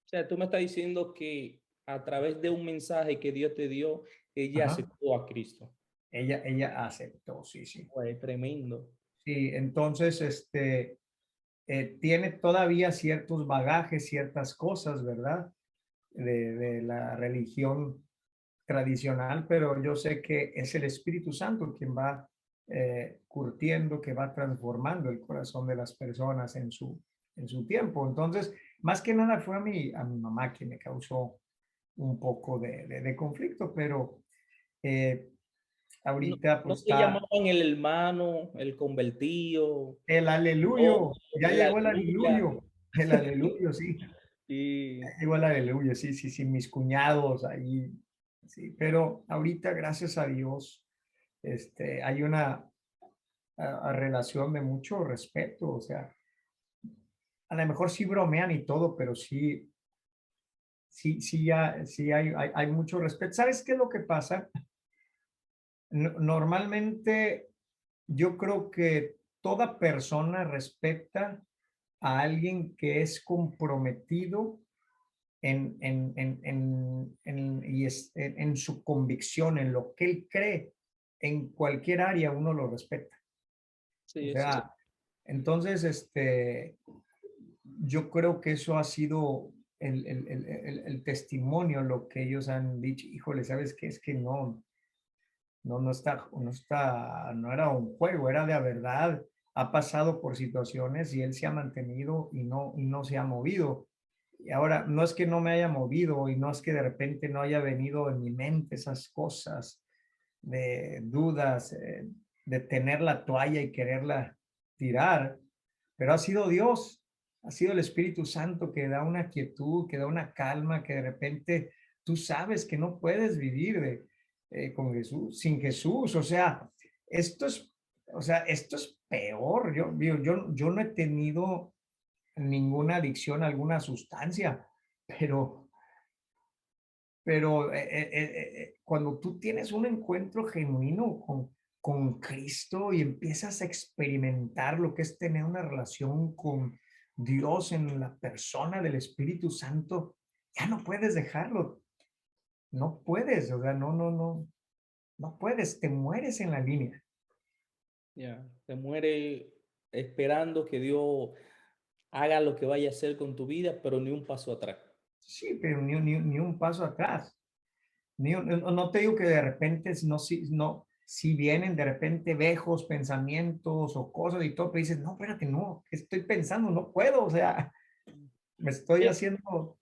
O sea, tú me estás diciendo que a través de un mensaje que Dios te dio, ella Ajá. aceptó a Cristo. Ella aceptó, sí, sí. Fue tremendo. Sí, entonces, tiene todavía ciertos bagajes, ciertas cosas, ¿verdad? De la religión tradicional, pero yo sé que es el Espíritu Santo quien va curtiendo, que va transformando el corazón de las personas en su tiempo. Entonces, más que nada fue a mi mamá quien me causó un poco de conflicto, pero eh, No, ahorita no pues te está llamaban el hermano, el convertido, el oh, aleluyo, ya el llegó aleluya. el aleluyo, sí, Y llegó el aleluya, sí, sí, sí, mis cuñados ahí, sí, pero ahorita gracias a Dios, hay una relación de mucho respeto, o sea, a lo mejor sí bromean y todo, pero sí, sí, sí, ya, sí hay mucho respeto. ¿Sabes qué es lo que pasa? Normalmente yo creo que toda persona respeta a alguien que es comprometido en su convicción, en lo que él cree, en cualquier área uno lo respeta. O sí, eso sí. sea, entonces, yo creo que eso ha sido el testimonio, lo que ellos han dicho. Híjole, ¿sabes qué? Es que no era un juego, era de verdad. Ha pasado por situaciones y él se ha mantenido y no se ha movido. Y ahora, no es que no me haya movido y no es que de repente no haya venido en mi mente esas cosas de dudas, de tener la toalla y quererla tirar, pero ha sido Dios, ha sido el Espíritu Santo que da una quietud, que da una calma, que de repente tú sabes que no puedes vivir con Jesús, sin Jesús. Esto es, esto es peor. Yo no he tenido ninguna adicción a alguna sustancia, pero, cuando tú tienes un encuentro genuino con Cristo y empiezas a experimentar lo que es tener una relación con Dios en la persona del Espíritu Santo, ya no puedes dejarlo. no puedes, o sea, no puedes, te mueres en la línea. Ya, te muere esperando que Dios haga lo que vaya a hacer con tu vida, pero ni un paso atrás. Sí, pero ni un paso atrás. No te digo que de repente, si vienen de repente vejos, pensamientos o cosas y todo, pero dices, no, espérate, no, ¿qué estoy pensando? No puedo, o sea, me estoy Sí, haciendo,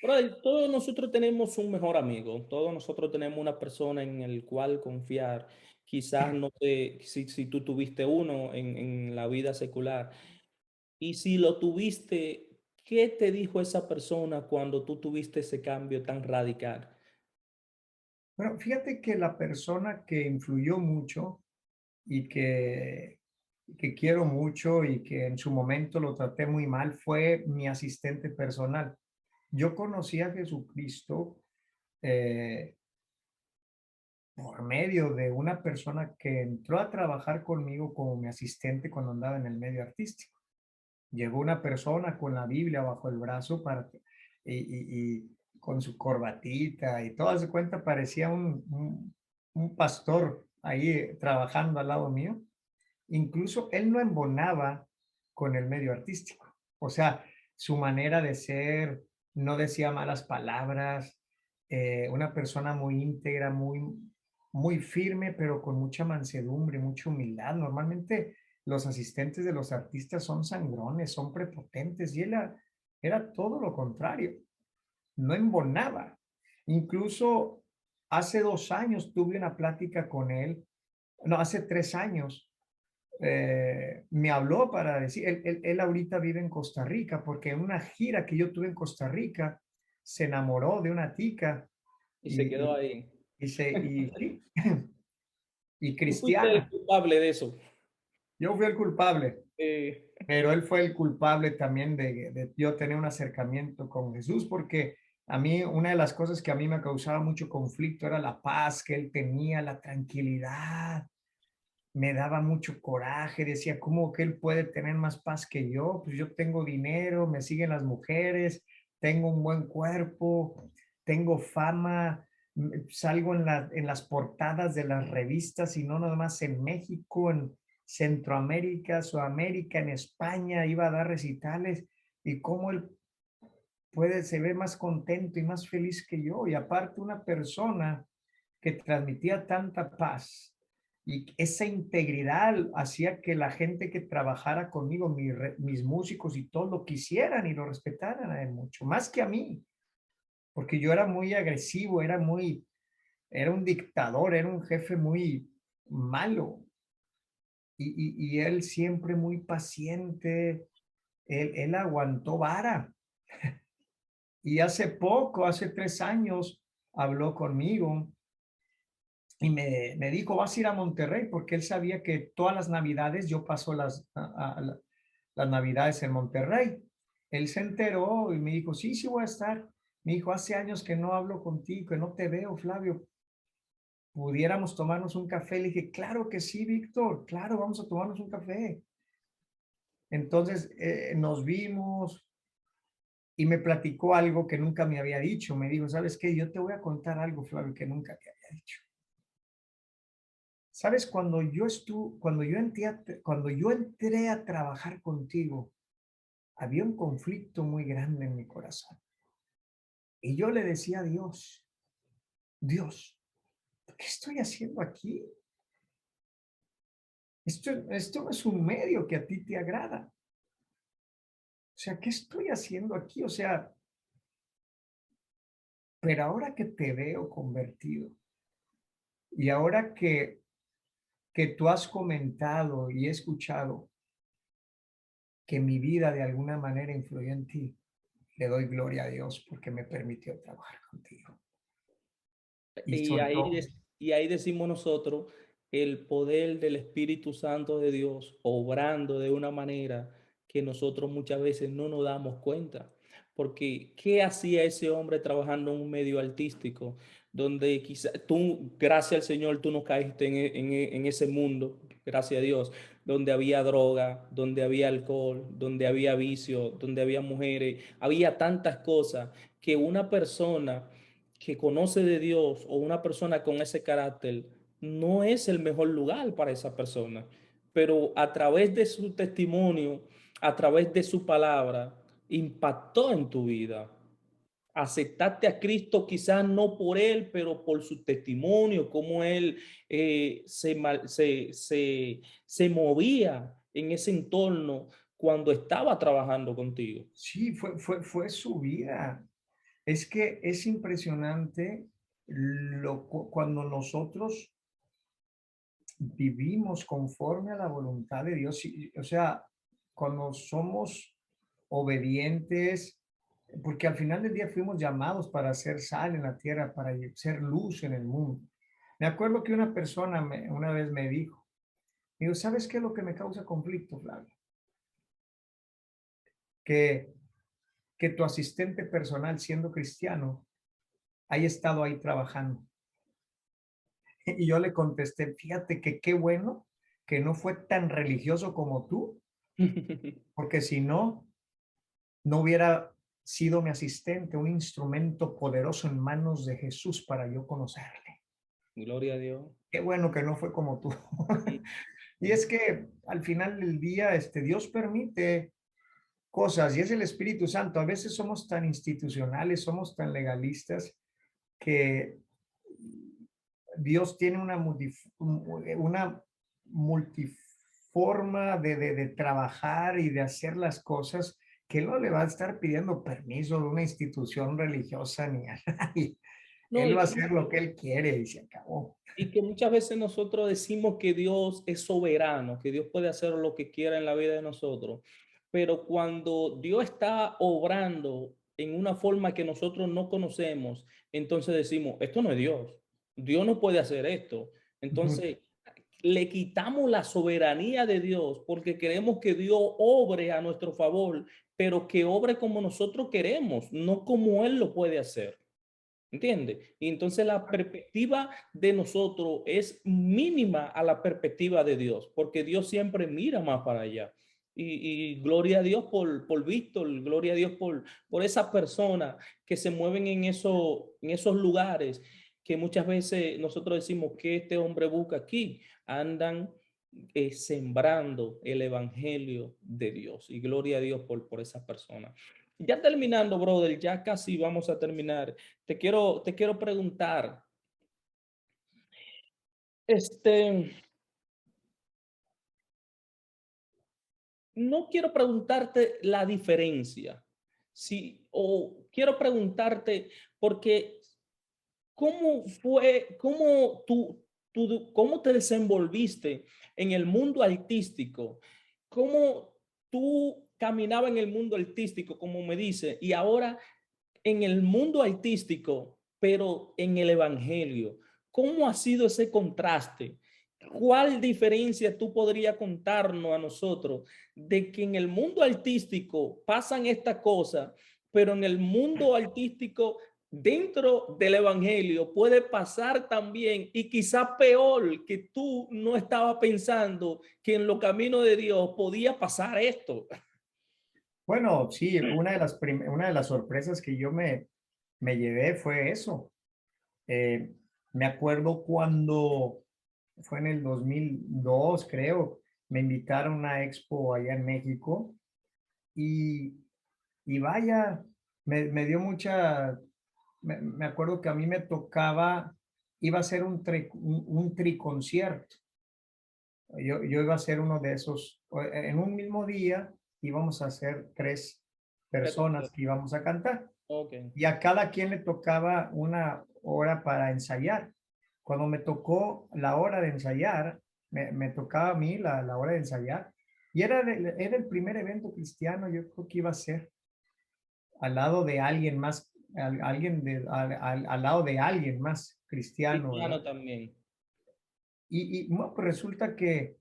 brother, todos nosotros tenemos un mejor amigo, todos nosotros tenemos una persona en el cual confiar. Quizás no sé si tú tuviste uno en la vida secular y si lo tuviste, ¿qué te dijo esa persona cuando tú tuviste ese cambio tan radical? bueno, fíjate que la persona que influyó mucho y que quiero mucho y que en su momento lo traté muy mal fue mi asistente personal. Yo conocí a Jesucristo eh, por medio de una persona que entró a trabajar conmigo como mi asistente cuando andaba en el medio artístico. Llegó una persona con la Biblia bajo el brazo y con su corbatita y todo, se cuenta, parecía un pastor ahí trabajando al lado mío. Incluso él no embonaba con el medio artístico. O sea, su manera de ser, no decía malas palabras, una persona muy íntegra, muy firme, pero con mucha mansedumbre, mucha humildad. Normalmente los asistentes de los artistas son sangrones, son prepotentes, y él era todo lo contrario, no embonaba. Incluso hace 2 años tuve una plática con él, no, hace 3 años, me habló para decir, él ahorita vive en Costa Rica, porque en una gira que yo tuve en Costa Rica, se enamoró de una tica Y se y, quedó y, ahí. sí, y Tú fuiste el cristiana. culpable de eso. Yo fui el culpable, Eh, pero él fue el culpable también de yo tener un acercamiento con Jesús, porque a mí una de las cosas que a mí me causaba mucho conflicto era la paz que él tenía, la tranquilidad. Me daba mucho coraje, decía, ¿cómo que él puede tener más paz que yo? Pues yo tengo dinero, me siguen las mujeres, tengo un buen cuerpo, tengo fama, salgo en las portadas de las revistas y no nada más en México, en Centroamérica, Sudamérica, en España, iba a dar recitales y cómo él se ve más contento y más feliz que yo. Y aparte una persona que transmitía tanta paz y esa integridad hacía que la gente que trabajara conmigo, mis músicos y todo, lo quisieran y lo respetaran a él mucho, más que a mí, porque yo era muy agresivo, era un dictador, era un jefe muy malo. Y él siempre muy paciente, él aguantó vara. Y hace poco, hace 3 años, habló conmigo y me dijo, vas a ir a Monterrey, porque él sabía que todas las navidades yo paso las navidades en Monterrey. Él se enteró y me dijo, sí, sí voy a estar. Me dijo, hace años que no hablo contigo, que no te veo, Flavio. ¿Pudiéramos tomarnos un café? Le dije, claro que sí, Víctor, claro, vamos a tomarnos un café. Entonces nos vimos y me platicó algo que nunca me había dicho. Me dijo, ¿sabes qué? Yo te voy a contar algo, Flavio, que nunca te había dicho. Sabes, cuando yo entré a trabajar contigo, había un conflicto muy grande en mi corazón. Y yo le decía a Dios, Dios, ¿qué estoy haciendo aquí? Esto no es un medio que a ti te agrada. O sea, ¿qué estoy haciendo aquí? O sea, pero ahora que te veo convertido y ahora que tú has comentado y he escuchado que mi vida de alguna manera influyó en ti, le doy gloria a Dios porque me permitió trabajar contigo. Y y sobre ahí, todo, y ahí decimos nosotros el poder del Espíritu Santo de Dios obrando de una manera que nosotros muchas veces no nos damos cuenta. Porque, ¿qué hacía ese hombre trabajando en un medio artístico? Donde quizás tú, gracias al Señor, tú no caíste en ese mundo, gracias a Dios, donde había droga, donde había alcohol, donde había vicio, donde había mujeres, había tantas cosas que una persona que conoce de Dios o una persona con ese carácter, no es el mejor lugar para esa persona. Pero a través de su testimonio, a través de su palabra, impactó en tu vida. Aceptaste a Cristo quizás no por él, pero por su testimonio, cómo él se movía en ese entorno cuando estaba trabajando contigo. Sí, fue su vida. Es que es impresionante cuando nosotros vivimos conforme a la voluntad de Dios. O sea, cuando somos obedientes, porque al final del día fuimos llamados para ser sal en la tierra, para ser luz en el mundo. Me acuerdo que una persona una vez me dijo, ¿sabes qué es lo que me causa conflicto, Flavio? Que, que tu asistente personal, siendo cristiano, haya estado ahí trabajando. Y yo le contesté, fíjate que qué bueno que no fue tan religioso como tú, porque si no, no hubiera sido mi asistente, un instrumento poderoso en manos de Jesús para yo conocerle. Gloria a Dios. Qué bueno que no fue como tú. Y es que al final del día, Dios permite cosas y es el Espíritu Santo. A veces somos tan institucionales, somos tan legalistas que Dios tiene una multiforma de trabajar y de hacer las cosas que Él no le va a estar pidiendo permiso de una institución religiosa ni a nadie. No, Él va a hacer lo que Él quiere y se acabó. y que muchas veces nosotros decimos que Dios es soberano, que Dios puede hacer lo que quiera en la vida de nosotros, pero cuando Dios está obrando en una forma que nosotros no conocemos, entonces decimos, esto no es Dios, Dios no puede hacer esto. Ujú. Entonces, le quitamos la soberanía de Dios porque queremos que Dios obre a nuestro favor, pero que obre como nosotros queremos, no como Él lo puede hacer. ¿Entiende? Y entonces la perspectiva de nosotros es mínima a la perspectiva de Dios, porque Dios siempre mira más para allá. Y gloria a Dios por Víctor, gloria a Dios por esas personas que se mueven en esos lugares que muchas veces nosotros decimos que este hombre busca aquí. Andan sembrando el evangelio de Dios. Y gloria a Dios por esas personas. Ya terminando, brother, ya casi vamos a terminar. Te quiero preguntar, este, no quiero preguntarte la diferencia, sí, o quiero preguntarte porque cómo fue, cómo te desenvolviste en el mundo artístico, cómo tú caminabas en el mundo artístico, como me dice, y ahora en el mundo artístico, pero en el evangelio. ¿Cómo ha sido ese contraste? ¿Cuál diferencia tú podrías contarnos a nosotros de que en el mundo artístico pasan estas cosas, pero en el mundo artístico dentro del evangelio puede pasar también y quizá peor que tú no estabas pensando que en los caminos de Dios podía pasar esto? Bueno, sí, una de las sorpresas que yo me llevé fue eso. Eh, Me acuerdo cuando fue en el 2002, creo, me invitaron a una expo allá en México y, y vaya, me dio me acuerdo que a mí me tocaba, iba a ser un triconcierto. Yo iba a ser uno de esos, en un mismo día íbamos a ser tres personas que íbamos a cantar Ok. y a cada quien le tocaba una hora para ensayar. Cuando me tocó la hora de ensayar, me tocaba a mí la hora de ensayar y era el primer evento cristiano, yo creo que iba a ser al lado de alguien más, al lado de alguien más cristiano, Cristiano ¿verdad? también. Bueno, pues resulta que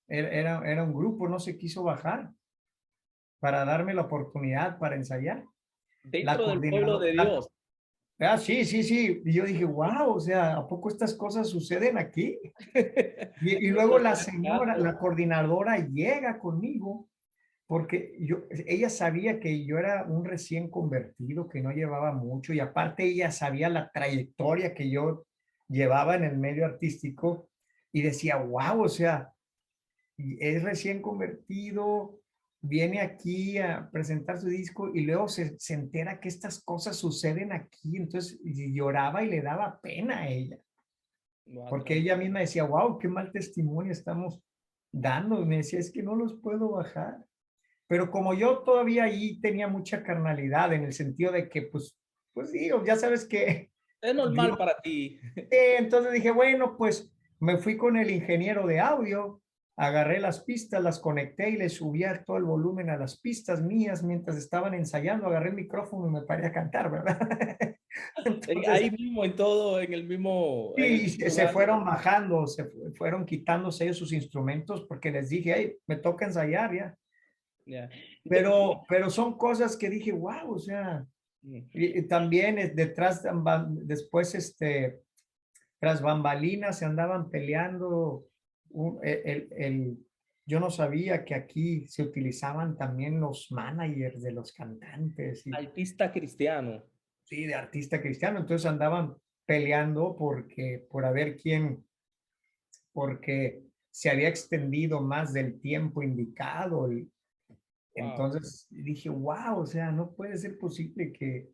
era un grupo, no se quiso bajar para darme la oportunidad para ensayar. La Dentro del pueblo coordinadora, de Dios. sí, sí, sí. Y yo dije, wow, o sea, ¿a poco estas cosas suceden aquí? Y luego Eso la fue un señora, milagro. la coordinadora llega conmigo porque ella sabía que yo era un recién convertido, que no llevaba mucho, y aparte ella sabía la trayectoria que yo llevaba en el medio artístico y decía, wow, o sea, es recién convertido, viene aquí a presentar su disco y luego se entera que estas cosas suceden aquí, entonces y lloraba y le daba pena a ella, porque ella misma decía, wow, qué mal testimonio estamos dando, y me decía, es que no los puedo bajar. Pero como yo todavía ahí tenía mucha carnalidad en el sentido de que, pues digo, ya sabes que Es Dios, normal para ti. entonces dije, bueno, pues me fui con el ingeniero de audio, agarré las pistas, las conecté y le subía todo el volumen a las pistas mías mientras estaban ensayando, agarré el micrófono y me paré a cantar, ¿verdad? Entonces, Ahí mismo, en todo, en el mismo, en el sí, mismo se lugar. fueron bajando, fueron quitándose ellos sus instrumentos porque les dije, hey, me toca ensayar ya. Ya. Pero son cosas que dije, wow, o sea, Mm. y también detrás, después, tras bambalinas se andaban peleando. Yo no sabía que aquí se utilizaban también los managers de los cantantes y Artista cristiano. sí, de artista cristiano. Entonces andaban peleando por a ver quién, porque se había extendido más del tiempo indicado. Wow. Entonces dije, wow, o sea, no puede ser posible que...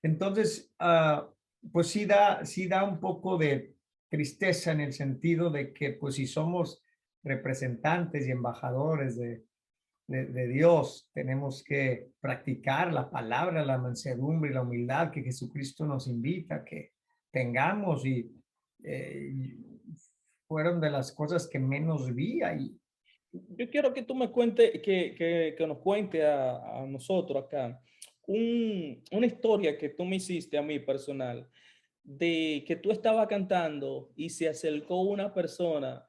Entonces, pues sí da un poco de tristeza en el sentido de que, pues si somos representantes y embajadores de Dios, tenemos que practicar la palabra, la mansedumbre y la humildad que Jesucristo nos invita a que tengamos y fueron de las cosas que menos vi ahí. Yo quiero que tú me cuentes, que nos cuente a nosotros acá una historia que tú me hiciste a mí personal, de que tú estabas cantando y se acercó una persona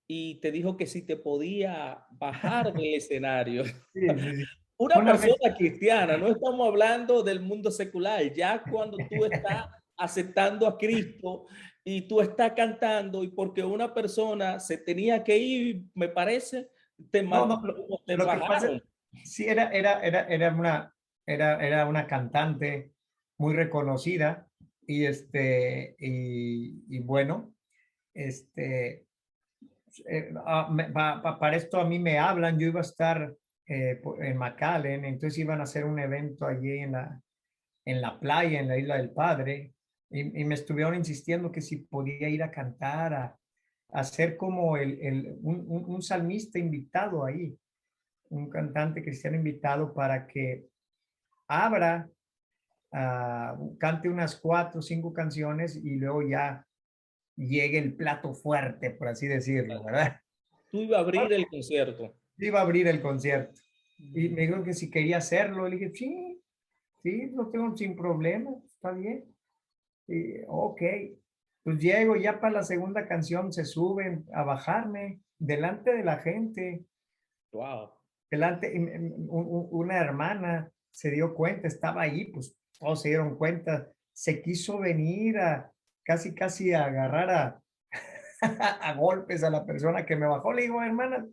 y te dijo que si te podía bajar del escenario. Sí, sí, sí. Una Una vez, persona cristiana, no estamos hablando del mundo secular, ya cuando tú estás aceptando a Cristo y tú estás cantando y porque una persona se tenía que ir, me parece, no, no, te lo que pasa, bajaron. sí, era una cantante muy reconocida y bueno, este, para esto a mí me hablan, yo iba a estar en McAllen, entonces iban a hacer un evento allí en la playa, en la Isla del Padre, y me estuvieron insistiendo que si podía ir a cantar, a ser como un salmista invitado ahí, un cantante cristiano invitado para que abra, cante unas 4 o 5 canciones y luego ya llegue el plato fuerte, por así decirlo, ¿verdad? Tú ibas a abrir el concierto. Iba a abrir el concierto. Y me dijo que si quería hacerlo, le dije, sí, sí, lo tengo sin problema, está bien. Y, ok, pues llego ya para la segunda canción, se suben a bajarme delante de la gente, Wow. delante, una hermana se dio cuenta, estaba ahí, pues todos se dieron cuenta, se quiso venir casi a agarrar a golpes a la persona que me bajó. Le digo, hermana,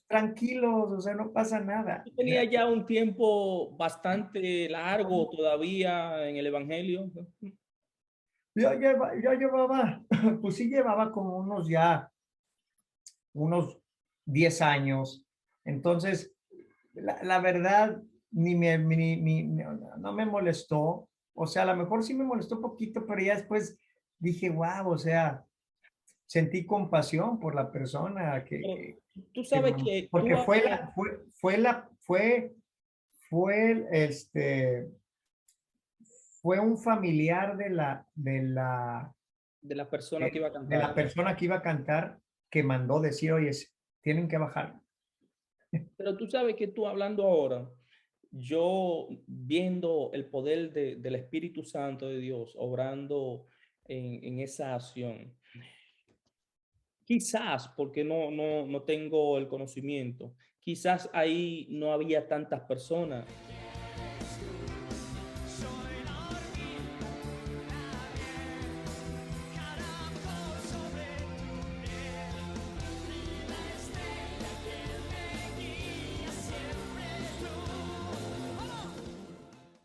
tranquilos, o sea, no pasa nada. Tú tenías ya un tiempo bastante largo todavía en el Evangelio. Yo llevaba, pues sí llevaba como unos 10 años. Entonces, la verdad, no me molestó. O sea, a lo mejor sí me molestó un poquito, pero ya después dije, wow, o sea, sentí compasión por la persona Pero tú que sabes que porque tú hablas fue un familiar de la persona que iba a de la cantar. persona que iba a cantar que mandó decir, oye, tienen que bajar. Pero tú sabes que tú hablando ahora, yo viendo el poder del Espíritu Santo de Dios obrando en esa acción, quizás porque no tengo el conocimiento, quizás ahí no había tantas personas.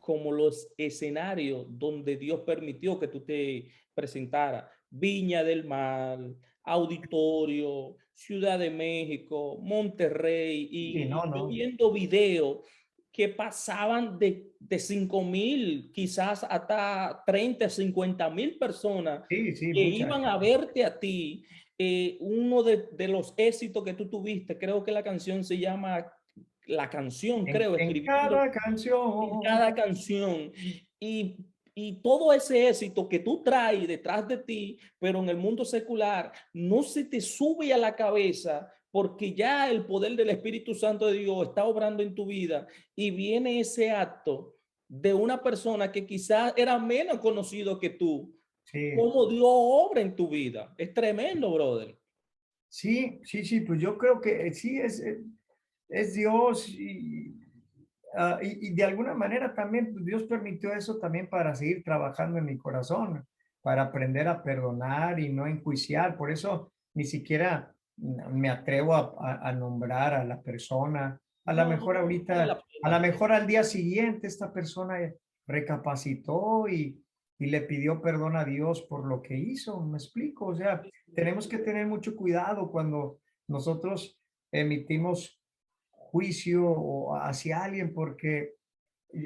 como los escenarios donde Dios permitió que tú te presentaras. Viña del Mar, Auditorio, Ciudad de México, Monterrey, Sí, no, y yo no. viendo videos que pasaban de 5,000, quizás hasta 30, 50,000 personas Sí, sí, que mucha iban a gente. verte a ti. Uno de los éxitos que tú tuviste, creo que la canción se llama La Canción, creo, En escribiendo cada en canción. cada canción. Y, y todo ese éxito que tú traes detrás de ti, pero en el mundo secular, no se te sube a la cabeza porque ya el poder del Espíritu Santo de Dios está obrando en tu vida y viene ese acto de una persona que quizás era menos conocido que tú, Sí, cómo Dios obra en tu vida. Es tremendo, brother. sí, sí, sí, pues yo creo que sí es Dios y de alguna manera también pues, Dios permitió eso también para seguir trabajando en mi corazón, para aprender a perdonar y no enjuiciar. Por eso ni siquiera me atrevo a nombrar a la persona. A lo No, no, mejor no vale ahorita, la a lo pena. mejor al día siguiente esta persona recapacitó y le pidió perdón a Dios por lo que hizo. ¿Me explico? O sea, tenemos que tener mucho cuidado cuando nosotros emitimos juicio o hacia alguien porque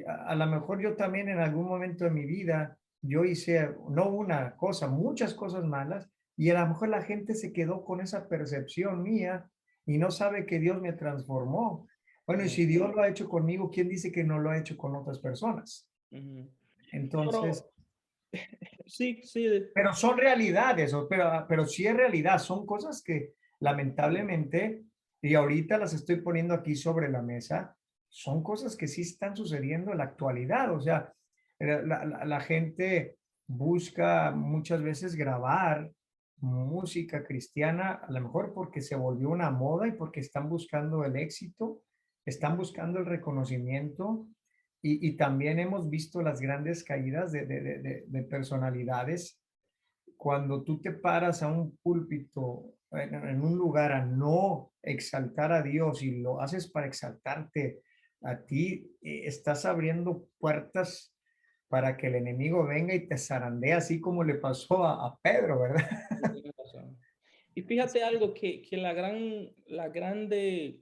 a lo mejor yo también en algún momento de mi vida yo hice no una cosa, muchas cosas malas y a lo mejor la gente se quedó con esa percepción mía y no sabe que Dios me transformó. Bueno, y Ujú, si Dios lo ha hecho conmigo, ¿quién dice que no lo ha hecho con otras personas? ujú. Entonces, Pero sí, sí, pero son realidades, pero sí es realidad, son cosas que lamentablemente, y ahorita las estoy poniendo aquí sobre la mesa, son cosas que sí están sucediendo en la actualidad. O sea, la gente busca muchas veces grabar música cristiana, a lo mejor porque se volvió una moda y porque están buscando el éxito, están buscando el reconocimiento y también hemos visto las grandes caídas de personalidades cuando tú te paras a un púlpito en un lugar a no exaltar a Dios y lo haces para exaltarte a ti, estás abriendo puertas para que el enemigo venga y te zarandee así como le pasó a Pedro, ¿verdad? sí, tienes razón. Y fíjate algo que las grandes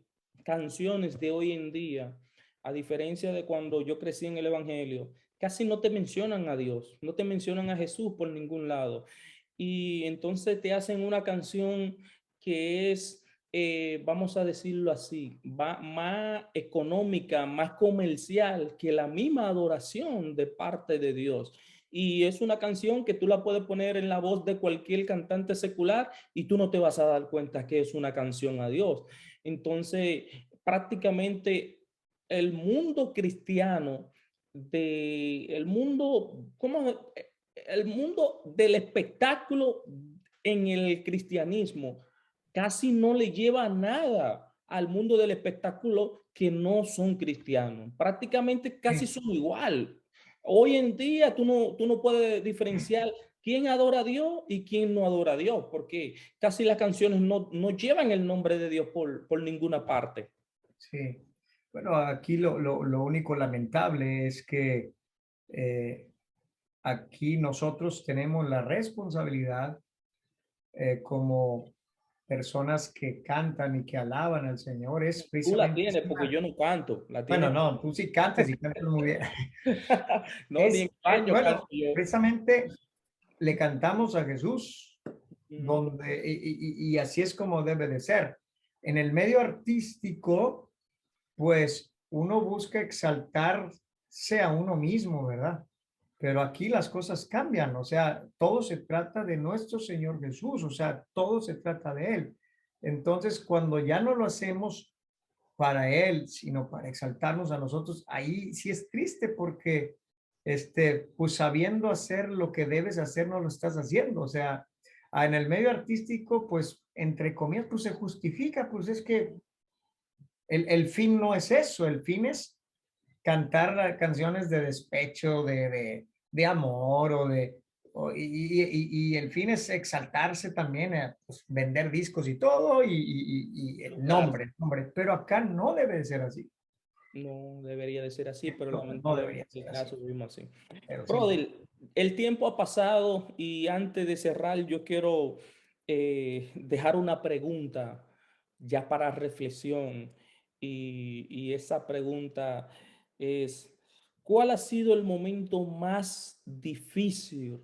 canciones de hoy en día, a diferencia de cuando yo crecí en el Evangelio, casi no te mencionan a Dios, no te mencionan a Jesús por ningún lado. Y entonces te hacen una canción que es, vamos a decirlo así, más económica, más comercial que la misma adoración de parte de Dios. Y es una canción que tú la puedes poner en la voz de cualquier cantante secular y tú no te vas a dar cuenta que es una canción a Dios. Entonces, prácticamente el mundo cristiano, el mundo, ¿cómo? El mundo del espectáculo en el cristianismo casi no le lleva nada al mundo del espectáculo que no son cristianos. Prácticamente casi Sí, son igual. Hoy en día tú no puedes diferenciar quién adora a Dios y quién no adora a Dios, porque casi las canciones no llevan el nombre de Dios por ninguna parte. sí. Bueno, aquí lo único lamentable es que eh, aquí nosotros tenemos la responsabilidad como personas que cantan y que alaban al Señor es Tú la precisamente, tienes porque yo no canto, la bueno, tienes. no, tú sí cantas y cantas muy bien. No, ni en baño canto Bueno, yo. precisamente le cantamos a Jesús, Ujú. donde, y así es como debe de ser. En el medio artístico, pues uno busca exaltarse a uno mismo, ¿verdad? Pero aquí las cosas cambian, o sea, todo se trata de nuestro Señor Jesús, o sea, todo se trata de Él. Entonces, cuando ya no lo hacemos para Él, sino para exaltarnos a nosotros, ahí sí es triste porque, pues sabiendo hacer lo que debes hacer, no lo estás haciendo. O sea, en el medio artístico, pues, entre comillas, pues se justifica, pues es que el fin no es eso, el fin es cantar canciones de despecho, de amor y el fin es exaltarse también, pues, vender discos y todo y el Claro. nombre, el nombre, pero acá no debe de ser así. No debería de ser así, pero No debería lamentablemente el ser así, caso vivimos así. pero sí. Brother, el tiempo ha pasado y antes de cerrar, yo quiero dejar una pregunta ya para reflexión. Y esa pregunta es, ¿cuál ha sido el momento más difícil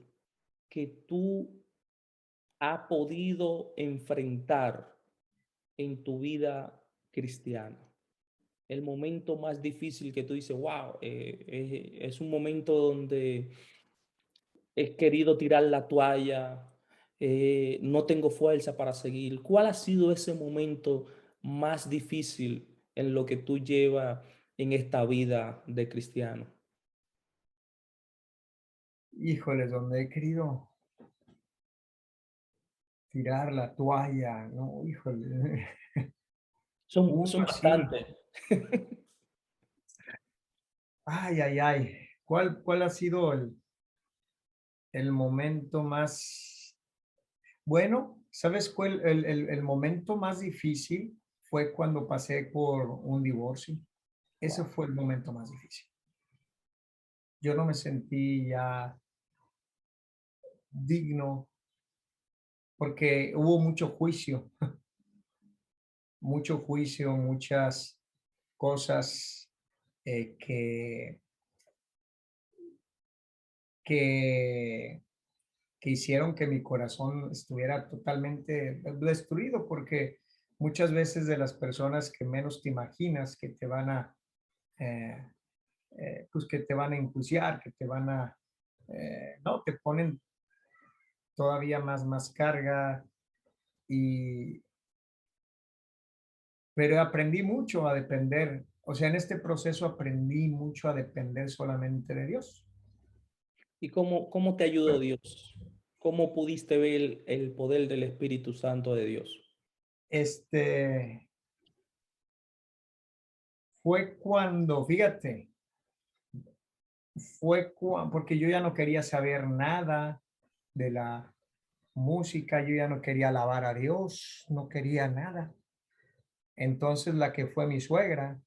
que tú has podido enfrentar en tu vida cristiana? El momento más difícil que tú dices, wow, es un momento donde he querido tirar la toalla, no tengo fuerza para seguir. ¿Cuál ha sido ese momento más difícil en lo que tú llevas en esta vida de cristiano? Híjole, donde he querido tirar la toalla, no, híjole. Son Uno así, bastantes. ay, ay, ay. ¿Cuál ha sido el momento más bueno? ¿Sabes cuál? El momento más difícil fue cuando pasé por un divorcio. Ese Wow. fue el momento más difícil. Yo no me sentí ya digno porque hubo mucho juicio, muchas cosas que, que, que hicieron que mi corazón estuviera totalmente destruido, porque muchas veces de las personas que menos te imaginas que te van a, eh, pues que te van a enjuiciar, que te van a, no, te ponen todavía más carga y, pero aprendí mucho a depender, o sea, en este proceso aprendí mucho a depender solamente de Dios. ¿Y cómo te ayudó Dios? ¿Cómo pudiste ver el poder del Espíritu Santo de Dios? Este fue cuando, fíjate, porque yo ya no quería saber nada de la música, yo ya no quería alabar a Dios, no quería nada. Entonces la que fue mi suegra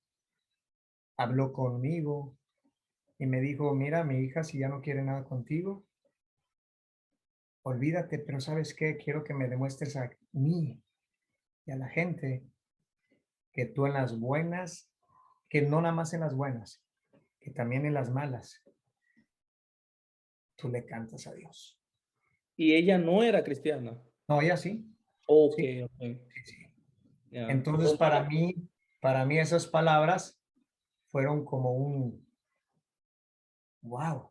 habló conmigo y me dijo, mira, mi hija, si ya no quiere nada contigo, olvídate, pero ¿sabes qué? Quiero que me demuestres a mí y a la gente que tú en las buenas, que no nada más en las buenas, que también en las malas, tú le cantas a Dios. Y ella no era cristiana. No, ella sí, Ok, sí, ok. sí, sí. Ya. Entonces, para mí esas palabras fueron como un wow.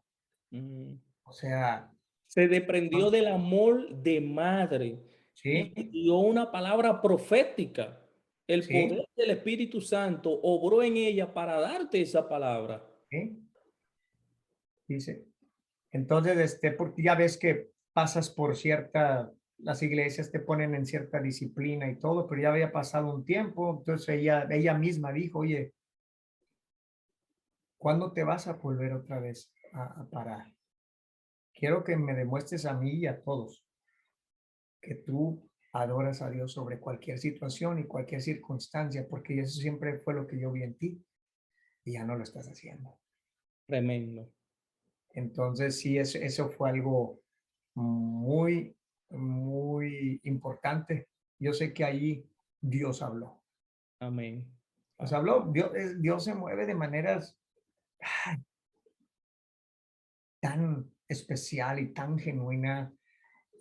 Mm. O sea, Se desprendió no, del amor de madre y sí, dio una palabra profética. El sí, poder del Espíritu Santo obró en ella para darte esa palabra. sí, dice. Entonces, porque ya ves que pasas por las iglesias te ponen en cierta disciplina y todo, pero ya había pasado un tiempo, entonces ella misma dijo, oye, ¿cuándo te vas a volver otra vez a parar? Quiero que me demuestres a mí y a todos que tú adoras a Dios sobre cualquier situación y cualquier circunstancia, porque eso siempre fue lo que yo vi en ti y ya no lo estás haciendo. Tremendo. Entonces, sí, eso fue algo muy, muy importante. Yo sé que allí Dios habló. Amén. Dios Wow. habló. Dios se mueve de maneras ay, tan especial y tan genuina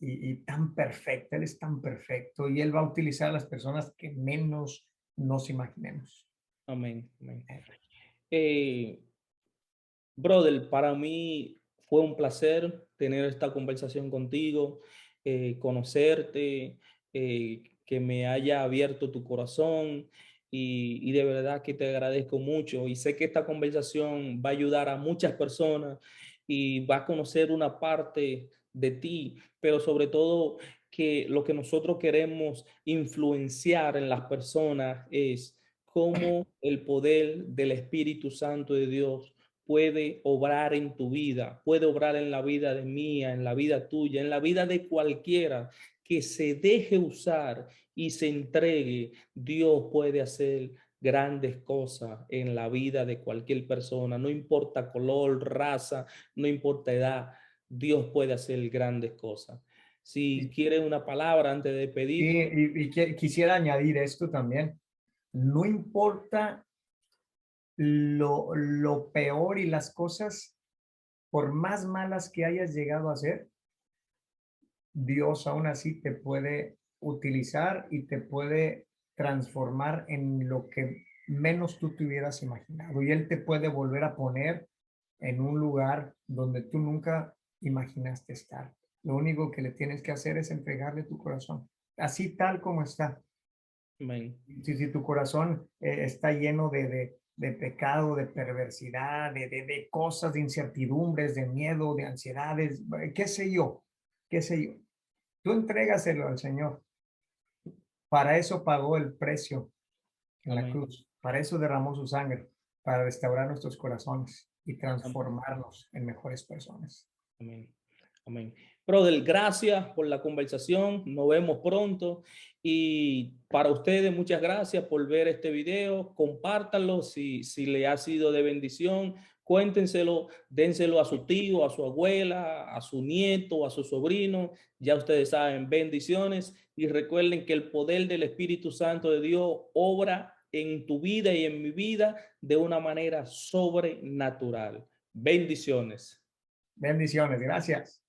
y tan perfecta. Él es tan perfecto y Él va a utilizar a las personas que menos nos imaginemos. Amén. Amén. Eh, Eh, Brother, para mí fue un placer tener esta conversación contigo, conocerte, que me haya abierto tu corazón y de verdad que te agradezco mucho y sé que esta conversación va a ayudar a muchas personas y va a conocer una parte de ti, pero sobre todo que lo que nosotros queremos influenciar en las personas es cómo el poder del Espíritu Santo de Dios puede obrar en tu vida, puede obrar en la vida de mía, en la vida tuya, en la vida de cualquiera que se deje usar y se entregue. Dios puede hacer grandes cosas en la vida de cualquier persona, no importa color, raza, no importa edad, Dios puede hacer grandes cosas. Si quiere una palabra antes de Sí, pedir. quisiera añadir esto también. No importa lo peor y las cosas, por más malas que hayas llegado a ser, Dios aún así te puede utilizar y te puede transformar en lo que menos tú te hubieras imaginado. Y Él te puede volver a poner en un lugar donde tú nunca imaginaste estar. Lo único que le tienes que hacer es entregarle tu corazón, así tal como está. Amén. Si tu corazón está lleno de pecado, de perversidad, de cosas, de incertidumbres, de miedo, de ansiedades, qué sé yo, qué sé yo. Tú entrégaselo al Señor. Para eso pagó el precio en la Amén. cruz. Para eso derramó su sangre, para restaurar nuestros corazones y Amén. transformarnos en mejores personas. Amén. Amén. Brother, gracias por la conversación. Nos vemos pronto. Y para ustedes, muchas gracias por ver este video. Compártanlo si le ha sido de bendición. Cuéntenselo, dénselo a su tío, a su abuela, a su nieto, a su sobrino. Ya ustedes saben, bendiciones. Y recuerden que el poder del Espíritu Santo de Dios obra en tu vida y en mi vida de una manera sobrenatural. Bendiciones. Bendiciones. Gracias.